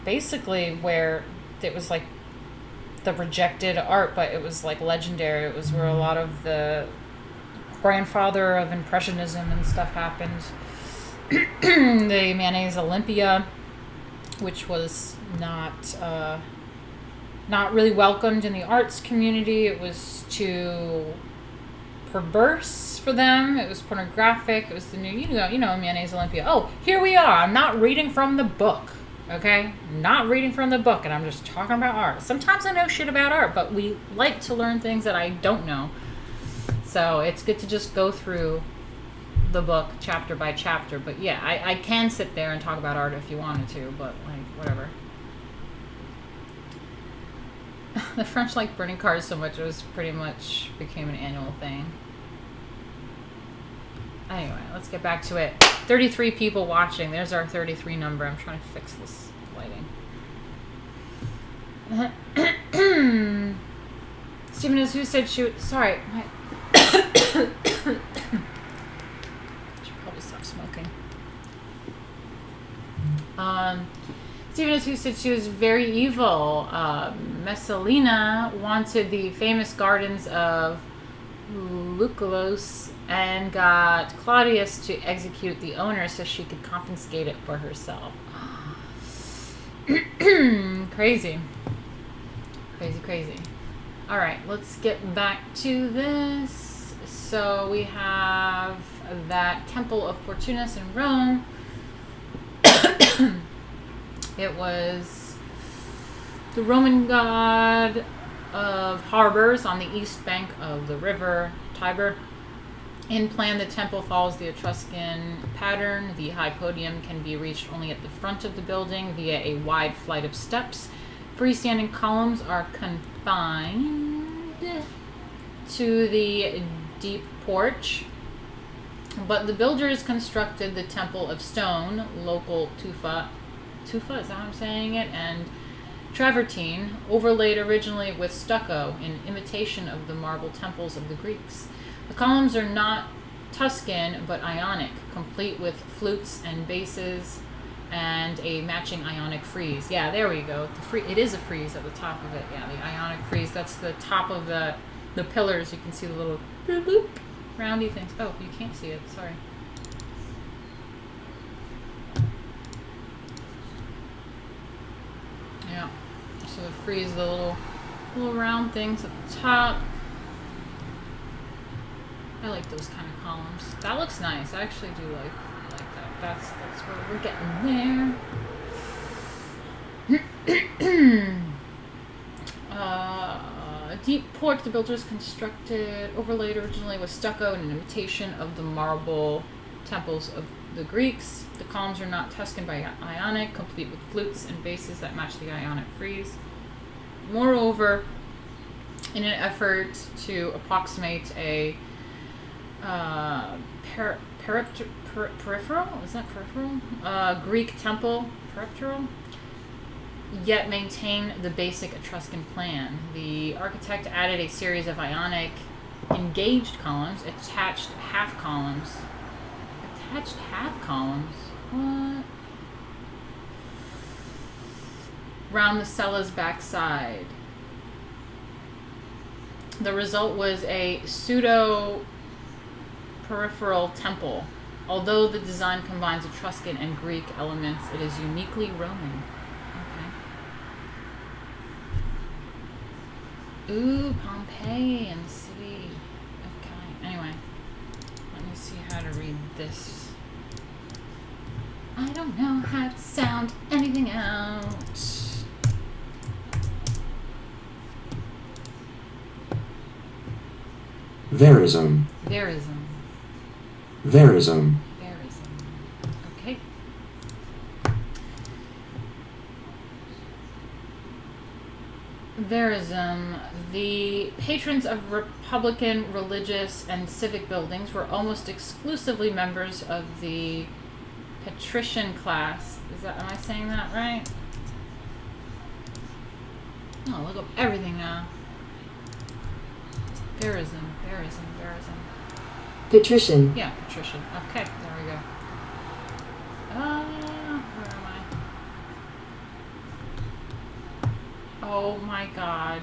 Speaker 1: basically where it was like the rejected art, but it was like legendary. It was where a lot of the grandfather of Impressionism and stuff happened. The Mayonnaise Olympia, which was not really welcomed in the arts community. It was too perverse for them. It was pornographic. It was the new, you know, Mayonnaise Olympia. Oh, here we are. I'm not reading from the book, okay? Not reading from the book, and I'm just talking about art. Sometimes I know shit about art, but we like to learn things that I don't know. So it's good to just go through the book chapter by chapter. But yeah, I can sit there and talk about art if you wanted to, but like, whatever. The French like burning cars so much, it was pretty much became an annual thing. Anyway, let's get back to it. 33 people watching. There's our 33 number. I'm trying to fix this lighting. Stephen is who said she would. Sorry. Should probably stop smoking. Stephen is who said she was very evil. Messalina wanted the famous gardens of Lucullus and got Claudius to execute the owner so she could confiscate it for herself. Crazy. Crazy. All right, let's get back to this. So we have that Temple of Fortunus in Rome. It was the Roman god of harbors on the east bank of the river Tiber. In plan, the temple follows the Etruscan pattern. The high podium can be reached only at the front of the building via a wide flight of steps. Freestanding columns are confined to the deep porch, but the builders constructed the temple of stone, local tufa, is that how I'm saying it, and travertine, overlaid originally with stucco in imitation of the marble temples of the Greeks. The columns are not Tuscan, but Ionic, complete with flutes and basses and a matching Ionic frieze. Yeah, there we go. It is a frieze at the top of it. Yeah, the Ionic frieze. That's the top of the pillars. You can see the little boop, roundy things. Oh, you can't see it. Sorry. Yeah. So the frieze, the little round things at the top. I like those kind of columns. That looks nice. I actually do like that. That's where we're getting there. Deep porch the builders constructed, overlaid originally with stucco in an imitation of the marble temples of the Greeks. The columns are not Tuscan but Ionic, complete with flutes and basses that match the Ionic frieze. Moreover, in an effort to approximate a peripheral? Is that peripheral? Greek temple, peripheral, yet maintain the basic Etruscan plan. The architect added a series of Ionic engaged columns, attached half columns. What? Round the cella's backside. The result was a pseudo peripheral temple. Although the design combines Etruscan and Greek elements, it is uniquely Roman. Okay. Ooh, Pompeian city. Okay. Anyway, let me see how to read this. I don't know how to sound anything out.
Speaker 3: Verism.
Speaker 1: Okay. Verism. The patrons of Republican religious and civic buildings were almost exclusively members of the patrician class. Am I saying that right? Oh, look up everything now. Verism.
Speaker 3: Patrician.
Speaker 1: Yeah, patrician. Okay, there we go. Where am I? Oh my god.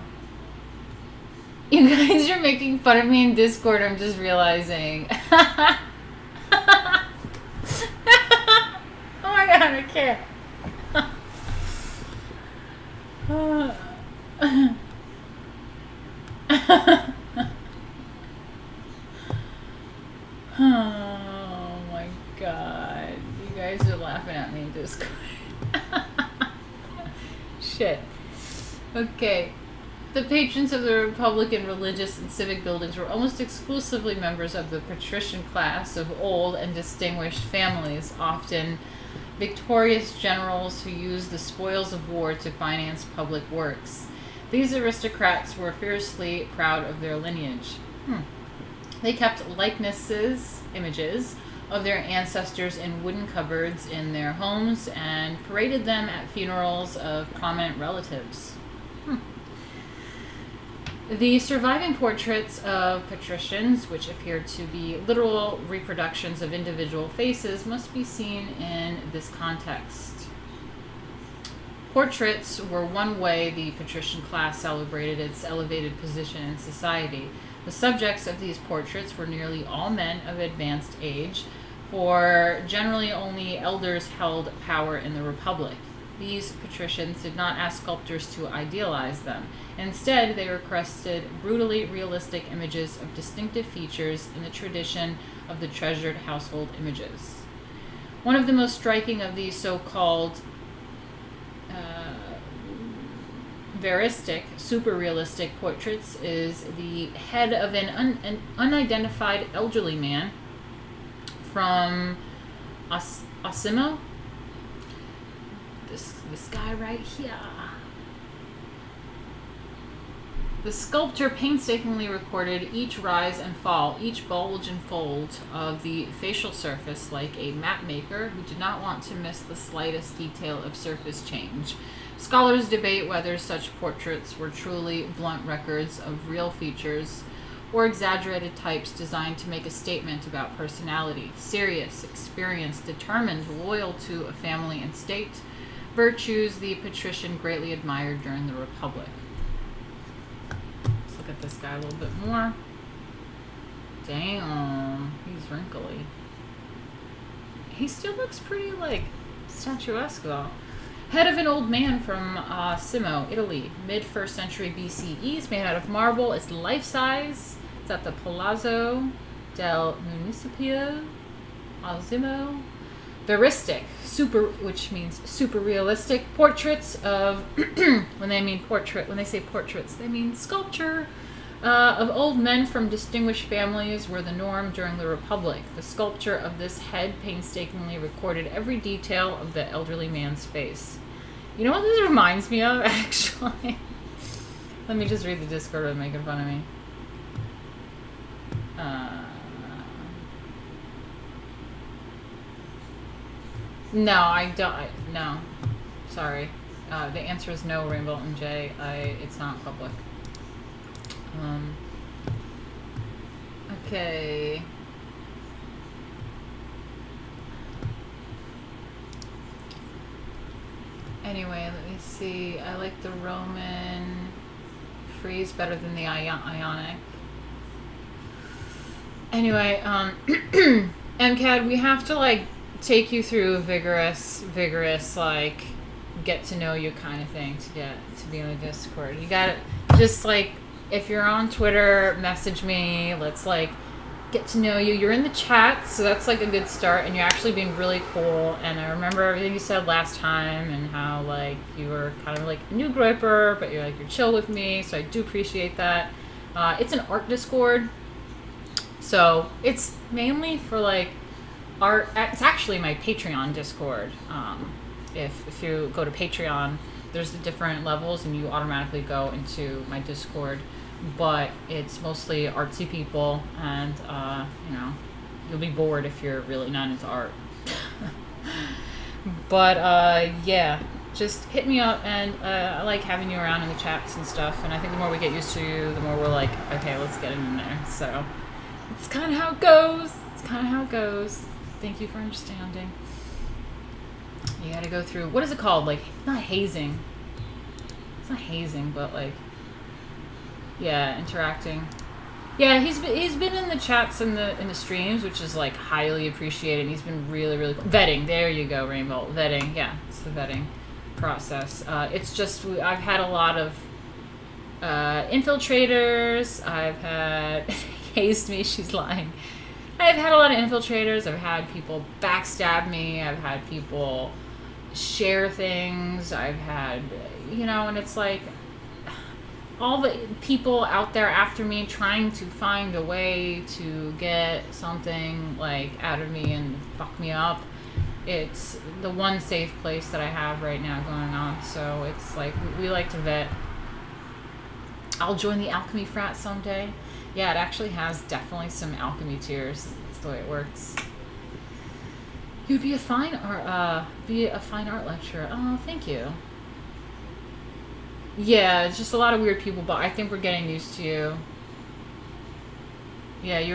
Speaker 1: You guys are making fun of me in Discord, I'm just realizing. Oh my god, I can't. Oh my god. You guys are laughing at me in Discord. Shit. Okay. The patrons of the Republican religious and civic buildings were almost exclusively members of the patrician class of old and distinguished families, often victorious generals who used the spoils of war to finance public works. These aristocrats were fiercely proud of their lineage. They kept images of their ancestors in wooden cupboards in their homes and paraded them at funerals of prominent relatives. The surviving portraits of patricians, which appear to be literal reproductions of individual faces, must be seen in this context. Portraits were one way the patrician class celebrated its elevated position in society. The subjects of these portraits were nearly all men of advanced age, for generally only elders held power in the Republic. These patricians did not ask sculptors to idealize them. Instead, they requested brutally realistic images of distinctive features in the tradition of the treasured household images. One of the most striking of these so-called veristic, super-realistic portraits is the head of an unidentified elderly man from Osimo. This guy right here. The sculptor painstakingly recorded each rise and fall, each bulge and fold of the facial surface like a map maker who did not want to miss the slightest detail of surface change. Scholars debate whether such portraits were truly blunt records of real features or exaggerated types designed to make a statement about personality, serious, experienced, determined, loyal to a family and state, virtues the patrician greatly admired during the Republic. Let's look at this guy a little bit more. Damn, he's wrinkly. He still looks pretty, like, statuesque, though. Head of an old man from Simo, Italy, mid-1st century BCE. It's made out of marble. It's life-size. It's at the Palazzo del Municipio Osimo. Veristic, which means super realistic portraits of when they say portraits, they mean sculpture of old men from distinguished families were the norm during the Republic. The sculpture of this head painstakingly recorded every detail of the elderly man's face. You know what this reminds me of, actually? Let me just read the Discord of making fun of me. No, I don't. No. Sorry. The answer is no, Rainbow and Jay. It's not public. Okay. Anyway, let me see. I like the Roman frieze better than the Ionic. Anyway, MCAD, we have to, like, take you through a vigorous, like, get to know you kind of thing to be on the Discord. You gotta just, like, if you're on Twitter, message me. Let's, like, get to know you. You're in the chat, so that's, like, a good start, and you're actually being really cool. And I remember everything you said last time and how, like, you were kind of like a new gripper, but you're chill with me, so I do appreciate that. It's an art Discord, so it's mainly for, like, art. It's actually my Patreon Discord. If you go to Patreon, there's the different levels and you automatically go into my Discord, but it's mostly artsy people, and you'll be bored if you're really not into art. But yeah, just hit me up, and I like having you around in the chats and stuff, and I think the more we get used to you, the more we're like, okay, let's get in there. So it's kind of how it goes. Thank you for understanding. You gotta go through, what is it called? Like, not hazing. It's not hazing, but, like, yeah, interacting. Yeah, he's been in the chats and in the streams, which is, like, highly appreciated. And he's been really, really cool. Vetting. There you go, Rainbow. Vetting. Yeah, it's the vetting process. It's just, I've had a lot of infiltrators. I've had hazed me. She's lying. I've had a lot of infiltrators. I've had people backstab me. I've had people share things. I've had, and it's like all the people out there after me trying to find a way to get something, like, out of me and fuck me up. It's the one safe place that I have right now going on. So it's like, we like to vet. I'll join the alchemy frat someday. Yeah, it actually has definitely some alchemy tiers. That's the way it works. You'd be a fine art lecturer. Oh, thank you. Yeah, it's just a lot of weird people, but I think we're getting used to you. Yeah, you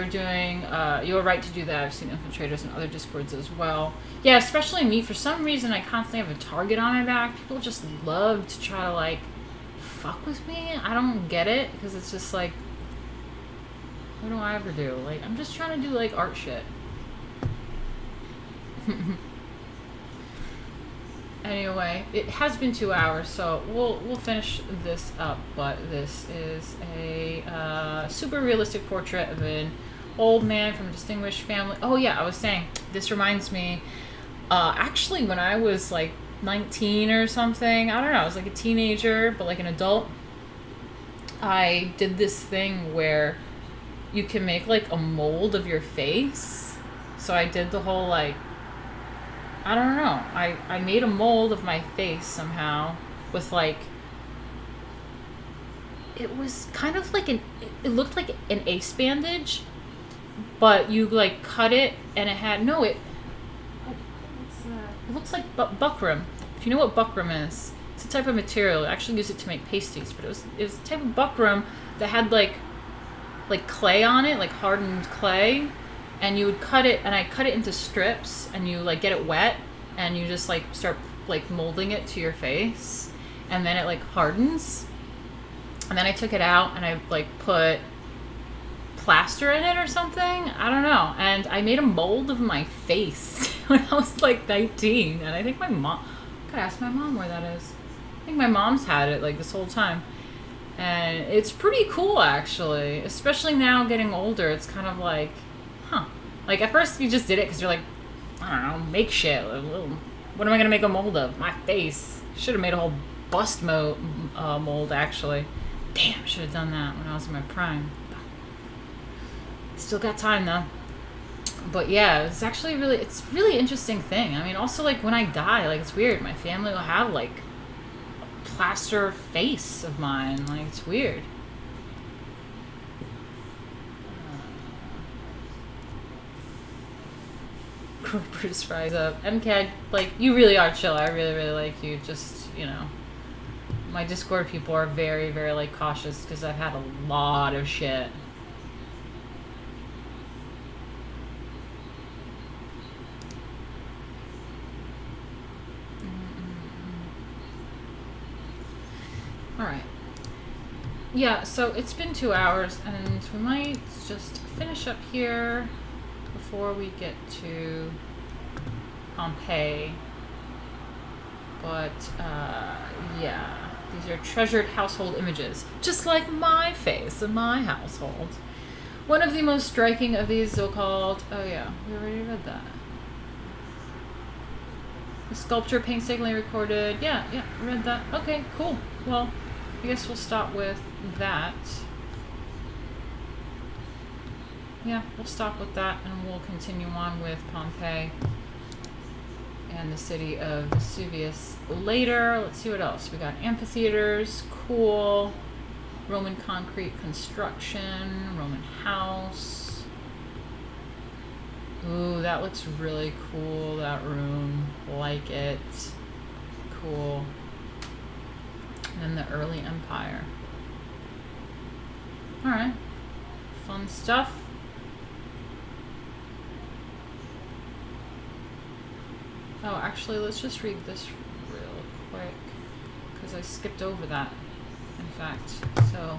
Speaker 1: were right to do that. I've seen infiltrators in other Discords as well. Yeah, especially me. For some reason, I constantly have a target on my back. People just love to try to, like, fuck with me. I don't get it, because it's just like, what do I ever do? Like, I'm just trying to do, like, art shit. Anyway, it has been 2 hours, so we'll finish this up. But this is a super realistic portrait of an old man from a distinguished family. Oh yeah, I was saying, this reminds me. Actually, when I was like 19 or something, I don't know, I was like a teenager, but like an adult. I did this thing where you can make like a mold of your face. So I did the whole like, I don't know. I made a mold of my face somehow with like, it was kind of like it looked like an ace bandage, but you like cut it and it had, what's that? It looks like buckram. If you know what buckram is, it's a type of material. I actually use it to make pasties, but it was a type of buckram that had like clay on it, like hardened clay. And you would cut it, and I cut it into strips, and you like get it wet, and you just like start like molding it to your face, and then it like hardens. And then I took it out, and I like put plaster in it or something. I don't know. And I made a mold of my face when I was like 19, and I think my mom. I gotta ask my mom where that is. I think my mom's had it like this whole time, and it's pretty cool actually. Especially now getting older, it's kind of like. Huh. Like, at first you just did it because you're like, I don't know, make shit. What am I going to make a mold of? My face. Should have made a whole bust mold, actually. Damn, should have done that when I was in my prime. Still got time, though. But yeah, it's actually it's a really interesting thing. I mean, also, like, when I die, like, it's weird. My family will have, like, a plaster face of mine. Like, it's weird. Bruce fries up. MCAD, like, you really are chill. I really, really like you. Just, you know, my Discord people are very, very, like, cautious because I've had a lot of shit. Alright. Yeah, so it's been 2 hours, and we might just finish up here before we get to Pompeii. But, yeah. These are treasured household images, just like my face in my household. One of the most striking of these so-called... Oh, yeah, we already read that. The sculpture painstakingly recorded... Yeah, read that. Okay, cool. Well, I guess we'll stop with that. Yeah, we'll stop with that, and we'll continue on with Pompeii and the city of Vesuvius later. Let's see what else. We got amphitheaters, cool. Roman concrete construction, Roman house. Ooh, that looks really cool, that room. Like it. Cool. And then the early empire. Alright. Fun stuff. Oh, actually, let's just read this real quick, because I skipped over that, in fact. So,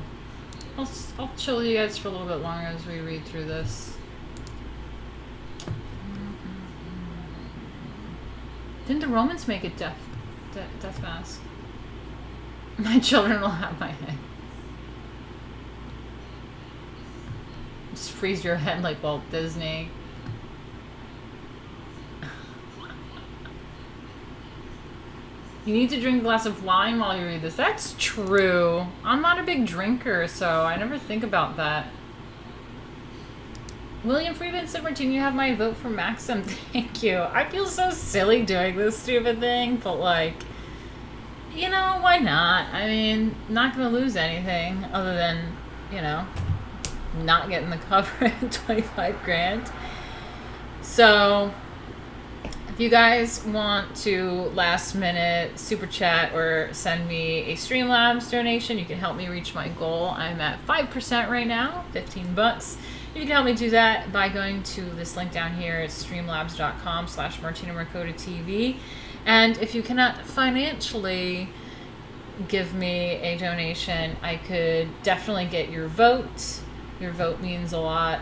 Speaker 1: I'll chill with you guys for a little bit longer as we read through this. Didn't the Romans make a death mask? My children will have my head. Just freeze your head like Walt Disney. You need to drink a glass of wine while you read this. That's true. I'm not a big drinker, so I never think about that. William Freeman said, Martina, you have my vote for Maxim. Thank you. I feel so silly doing this stupid thing, but like, you know, why not? I mean, not gonna lose anything other than, you know, not getting the cover at 25 grand. So, If you guys want to last minute super chat or send me a Streamlabs donation, you can help me reach my goal. I'm at 5% right now, $15. You can help me do that by going to this link down here. It's streamlabs.com/Martina Markota TV. And if you cannot financially give me a donation, I could definitely get your vote. Your vote means a lot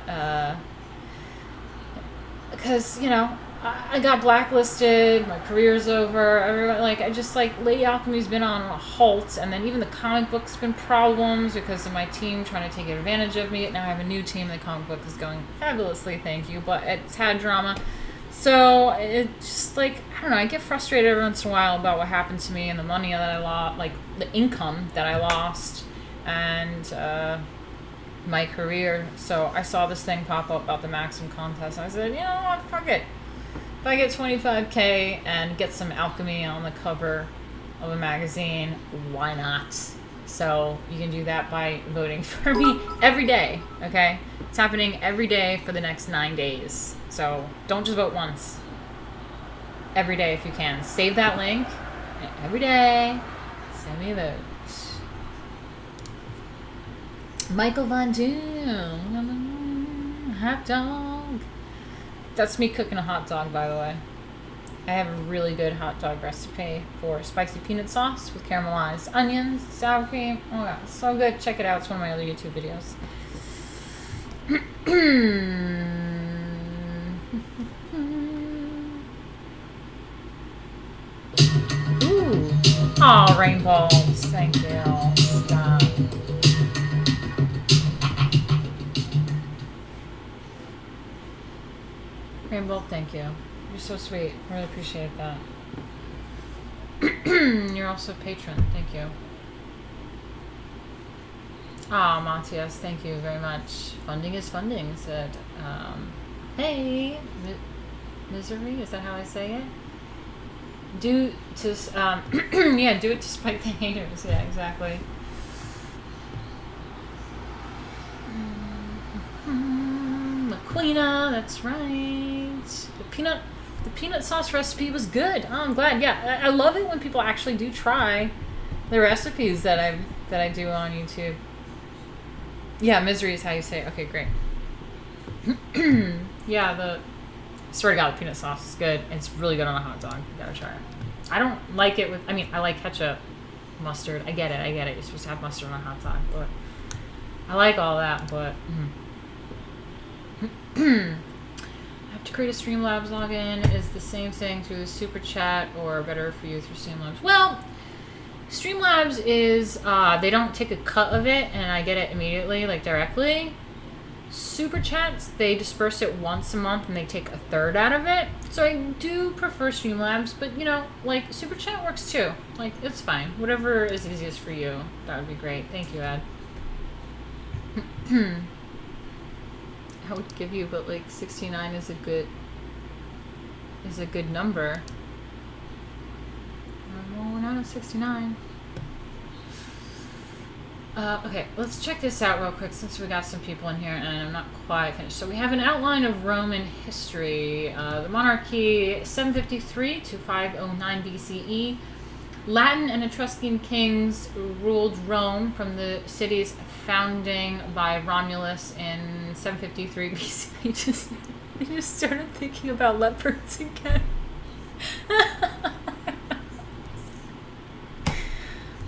Speaker 1: because, you know, I got blacklisted, my career's over, everyone, like, I just, like, Lady Alchemy's been on a halt, and then even the comic book's been problems because of my team trying to take advantage of me. Now I have a new team, the comic book is going fabulously, thank you, but it's had drama. So, it's just, like, I don't know, I get frustrated every once in a while about what happened to me and the money that I lost, like, the income that I lost, and, my career. So I saw this thing pop up about the Maxim contest, and I said, you know what, fuck it. If I get 25K and get some alchemy on the cover of a magazine, why not? So you can do that by voting for me every day, okay? It's happening every day for the next 9 days. So don't just vote once. Every day if you can. Save that link. Every day, send me a vote. Michael Von Doom, hot dog. That's me cooking a hot dog, by the way. I have a really good hot dog recipe for spicy peanut sauce with caramelized onions, sour cream. Oh yeah, it's so good. Check it out. It's one of my other YouTube videos. Ooh. Aw, rainbows. Thank you. Stop. Rainbow, thank you. You're so sweet. I really appreciate that. You're also a patron. Thank you. Ah, Matthias, thank you very much. Funding is funding, said, hey, misery, is that how I say it? Do to, yeah, do it to spite the haters. Yeah, exactly. Queena, that's right. The peanut sauce recipe was good. Oh, I'm glad. Yeah, I love it when people actually do try the recipes that I do on YouTube. Yeah, misery is how you say it. Okay, great. Yeah, swear to God, the peanut sauce is good. It's really good on a hot dog. You gotta try it. I don't like it with. I mean, I like ketchup, mustard. I get it. You're supposed to have mustard on a hot dog, but I like all that. But. I have to create a Streamlabs login. Is the same thing through the super chat or better for you through Streamlabs? Well, Streamlabs is they don't take a cut of it and I get it immediately, like directly. Super chats, they disperse it once a month and they take a third out of it. So I do prefer Streamlabs, but you know, like super chat works too. Like it's fine. Whatever is easiest for you. That would be great. Thank you, Ed. I would give you, but like 69 is a good number. Well, we're not at 69. Okay, let's check this out real quick since we got some people in here and I'm not quite finished. So we have an outline of Roman history. The monarchy, 753 to 509 BCE. Latin and Etruscan kings ruled Rome from the city's founding by Romulus in 753 BC. I just started thinking about leopards again.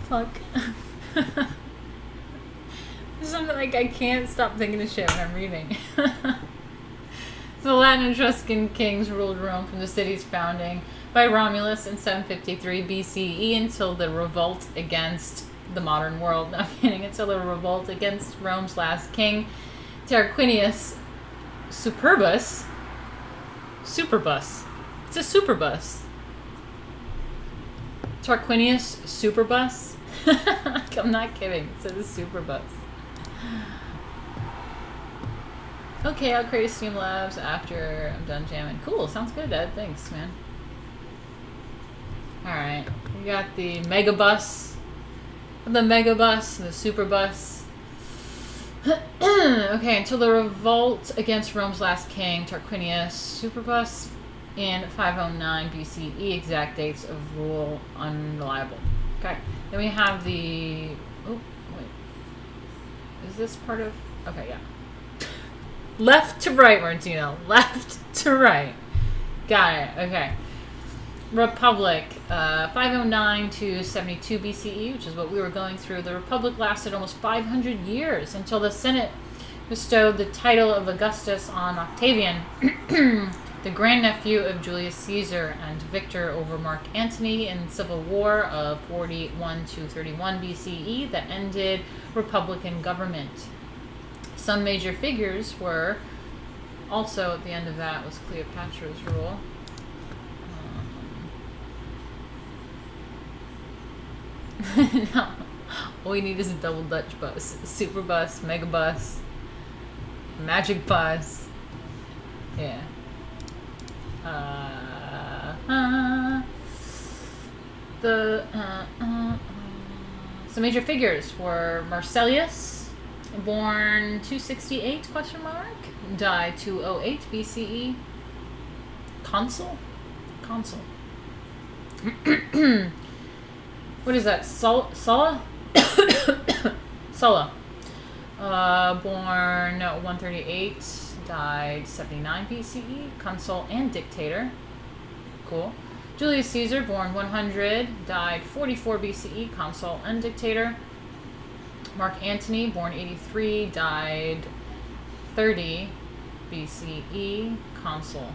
Speaker 1: Fuck. Something like I can't stop thinking of shit when I'm reading. The Latin and Etruscan kings ruled Rome from the city's founding by Romulus in 753 BCE until the revolt against the modern world. No, I'm kidding. Until the revolt against Rome's last king, Tarquinius Superbus. It's a superbus. Tarquinius Superbus. I'm not kidding. It's a superbus. Okay, I'll create Streamlabs after I'm done jamming. Cool, sounds good, Ed. Thanks, man. Alright, we got the megabus, the superbus. Okay, until the revolt against Rome's last king, Tarquinius Superbus. in 509 BCE. Exact dates of rule unreliable. Okay. Then we have the... Oh, wait. Is this part of... Okay, yeah. Left to right, Martina. Left to right. Got it. Okay. Republic, 509 to 72 BCE, which is what we were going through. The Republic lasted almost 500 years until the Senate bestowed the title of Augustus on Octavian, the grandnephew of Julius Caesar, and victor over Mark Antony in the Civil War of 41 to 31 BCE that ended Republican government. Some major figures were also at the end of that was Cleopatra's rule. No. All we need is a double Dutch bus. Super bus, mega bus, magic bus. Yeah. Some major figures were Marcellius, born 268 ? Died 208 BCE. Consul. What is that? Sulla? Sulla. Born 138, died 79 BCE. Consul and dictator. Cool. Julius Caesar, born 100, died 44 BCE. Consul and dictator. Mark Antony, born 83, died 30 BCE. Consul.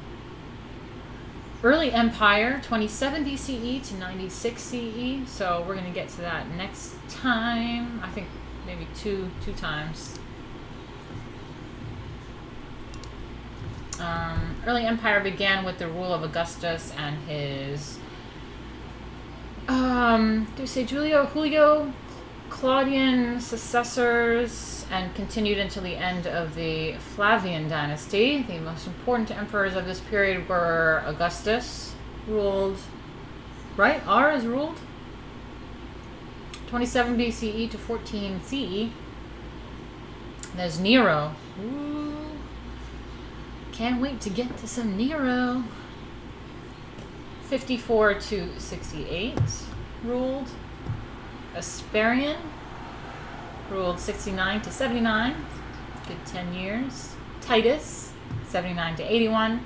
Speaker 1: Early Empire, 27 BCE to 96 CE. So we're going to get to that next time. I think maybe two times. Early Empire began with the rule of Augustus and his, Julio Claudian successors, and continued until the end of the Flavian dynasty. The most important emperors of this period were Augustus, ruled, right? R is ruled 27 BCE to 14 CE. There's Nero. Ooh. Can't wait to get to some Nero. 54 to 68 ruled. Asperian ruled 69 to 79, good 10 years. Titus, 79 to 81.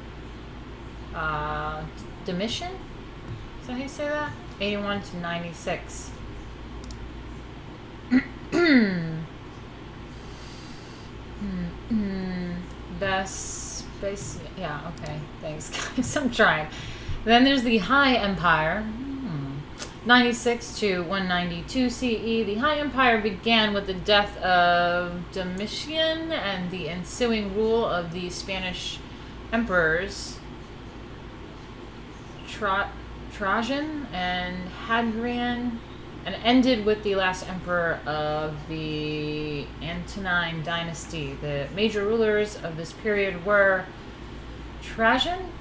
Speaker 1: Domitian, is that how you say that? 81 to 96. Yeah, okay, thanks guys, I'm trying. Then there's the High Empire. 96 to 192 CE. The High Empire began with the death of Domitian and the ensuing rule of the Spanish emperors Trajan and Hadrian, and ended with the last emperor of the Antonine dynasty. The major rulers of this period were Trajan,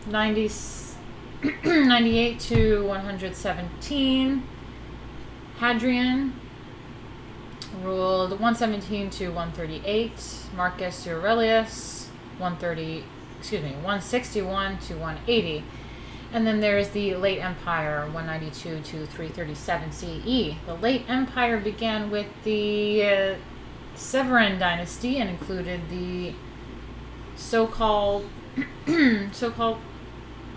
Speaker 1: 98 to 117. Hadrian ruled 117 to 138. Marcus Aurelius 161 to 180. And then there's the Late Empire, 192 to 337 CE. The Late Empire began with the Severan dynasty and included the so-called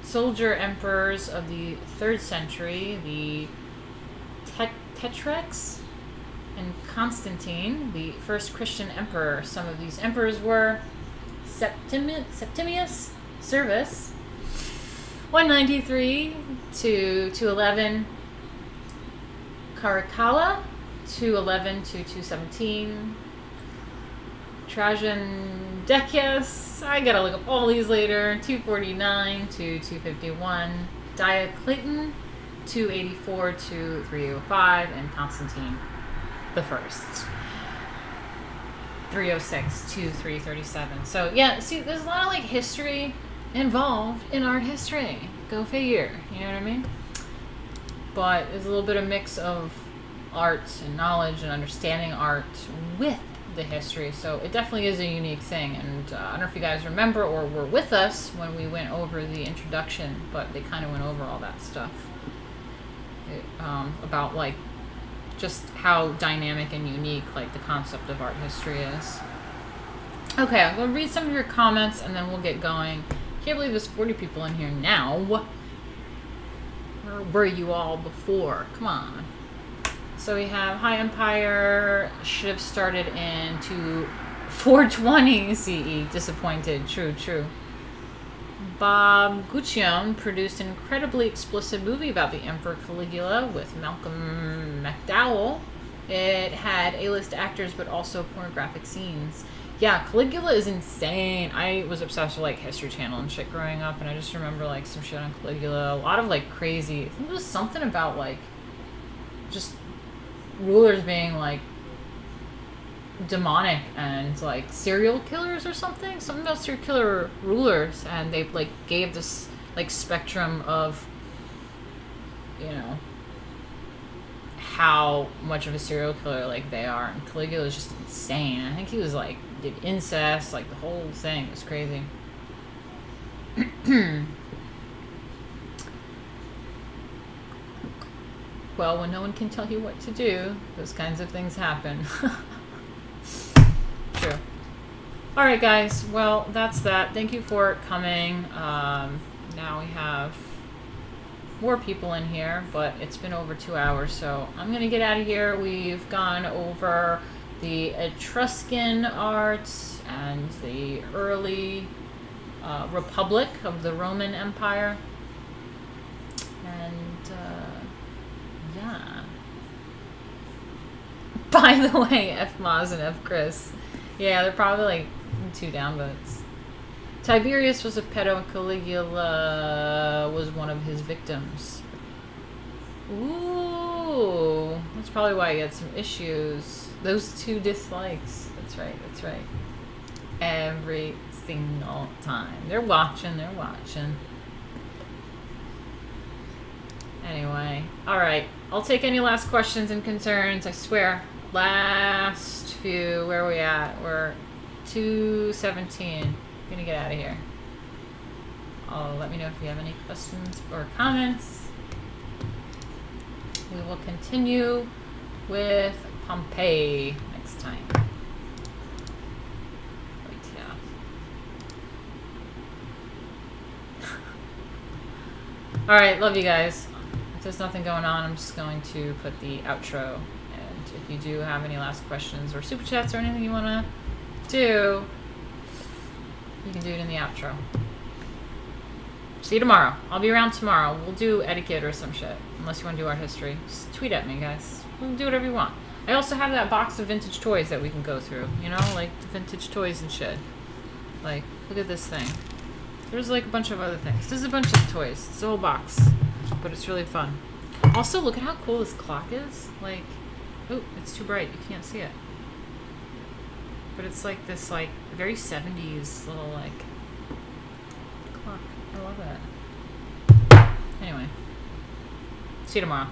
Speaker 1: soldier emperors of the 3rd century, the Tetrarchs, and Constantine, the first Christian emperor. Some of these emperors were Septimius Servus, 193 to 211, Caracalla, 211 to 217, Trajan Decius, I gotta look up all these later, 249 to 251, Diocletian, 284 to 305, and Constantine the First, 306 to 337. So yeah, see, there's a lot of like history involved in art history. Go figure, you know what I mean? But there's a little bit of mix of art and knowledge and understanding art with the history. So it definitely is a unique thing. And I don't know if you guys remember or were with us when we went over the introduction, but they kind of went over all that stuff about like just how dynamic and unique like the concept of art history is. Okay, I'm going to read some of your comments and then we'll get going. Can't believe there's 40 people in here now. Where were you all before? Come on. So we have High Empire should have started in 420 CE. Disappointed. True. Bob Guccione produced an incredibly explicit movie about the Emperor Caligula with Malcolm McDowell. It had A-list actors but also pornographic scenes. Yeah, Caligula is insane. I was obsessed with like History Channel and shit growing up, and I just remember like some shit on Caligula. A lot of like crazy. I think it was something about like just rulers being like demonic and like serial killers or something. Something about serial killer rulers, and they like gave this like spectrum of, you know, how much of a serial killer like they are. And Caligula is just insane. I think he was like did incest, like the whole thing was crazy. Well, when no one can tell you what to do, those kinds of things happen. True. All right, guys. Well, that's that. Thank you for coming. Now we have more people in here, but it's been over 2 hours, so I'm going to get out of here. We've gone over the Etruscan art and the early Republic of the Roman Empire. And, yeah. By the way, F Moz and F Chris. Yeah, they're probably like 2 downvotes. Tiberius was a pedo and Caligula was one of his victims. Ooh, that's probably why he had some issues. Those 2 dislikes. That's right. Every single time. They're watching. Anyway, alright. I'll take any last questions and concerns, I swear. Last few, where are we at? We're 2:17. I'm gonna get out of here. Let me know if you have any questions or comments. We will continue with Pompeii next time. Right, yeah. Alright, love you guys. If there's nothing going on, I'm just going to put the outro. And if you do have any last questions or super chats or anything you want to do, you can do it in the outro. See you tomorrow. I'll be around tomorrow. We'll do etiquette or some shit. Unless you want to do art history. Just tweet at me, guys. We can do whatever you want. I also have that box of vintage toys that we can go through. You know, like the vintage toys and shit. Like, look at this thing. There's like a bunch of other things. There's a bunch of toys. It's a whole box. But it's really fun. Also, look at how cool this clock is. Like, oh, it's too bright. You can't see it. But it's like this, like, very 70s little, like, clock. I love it. Anyway. See you tomorrow.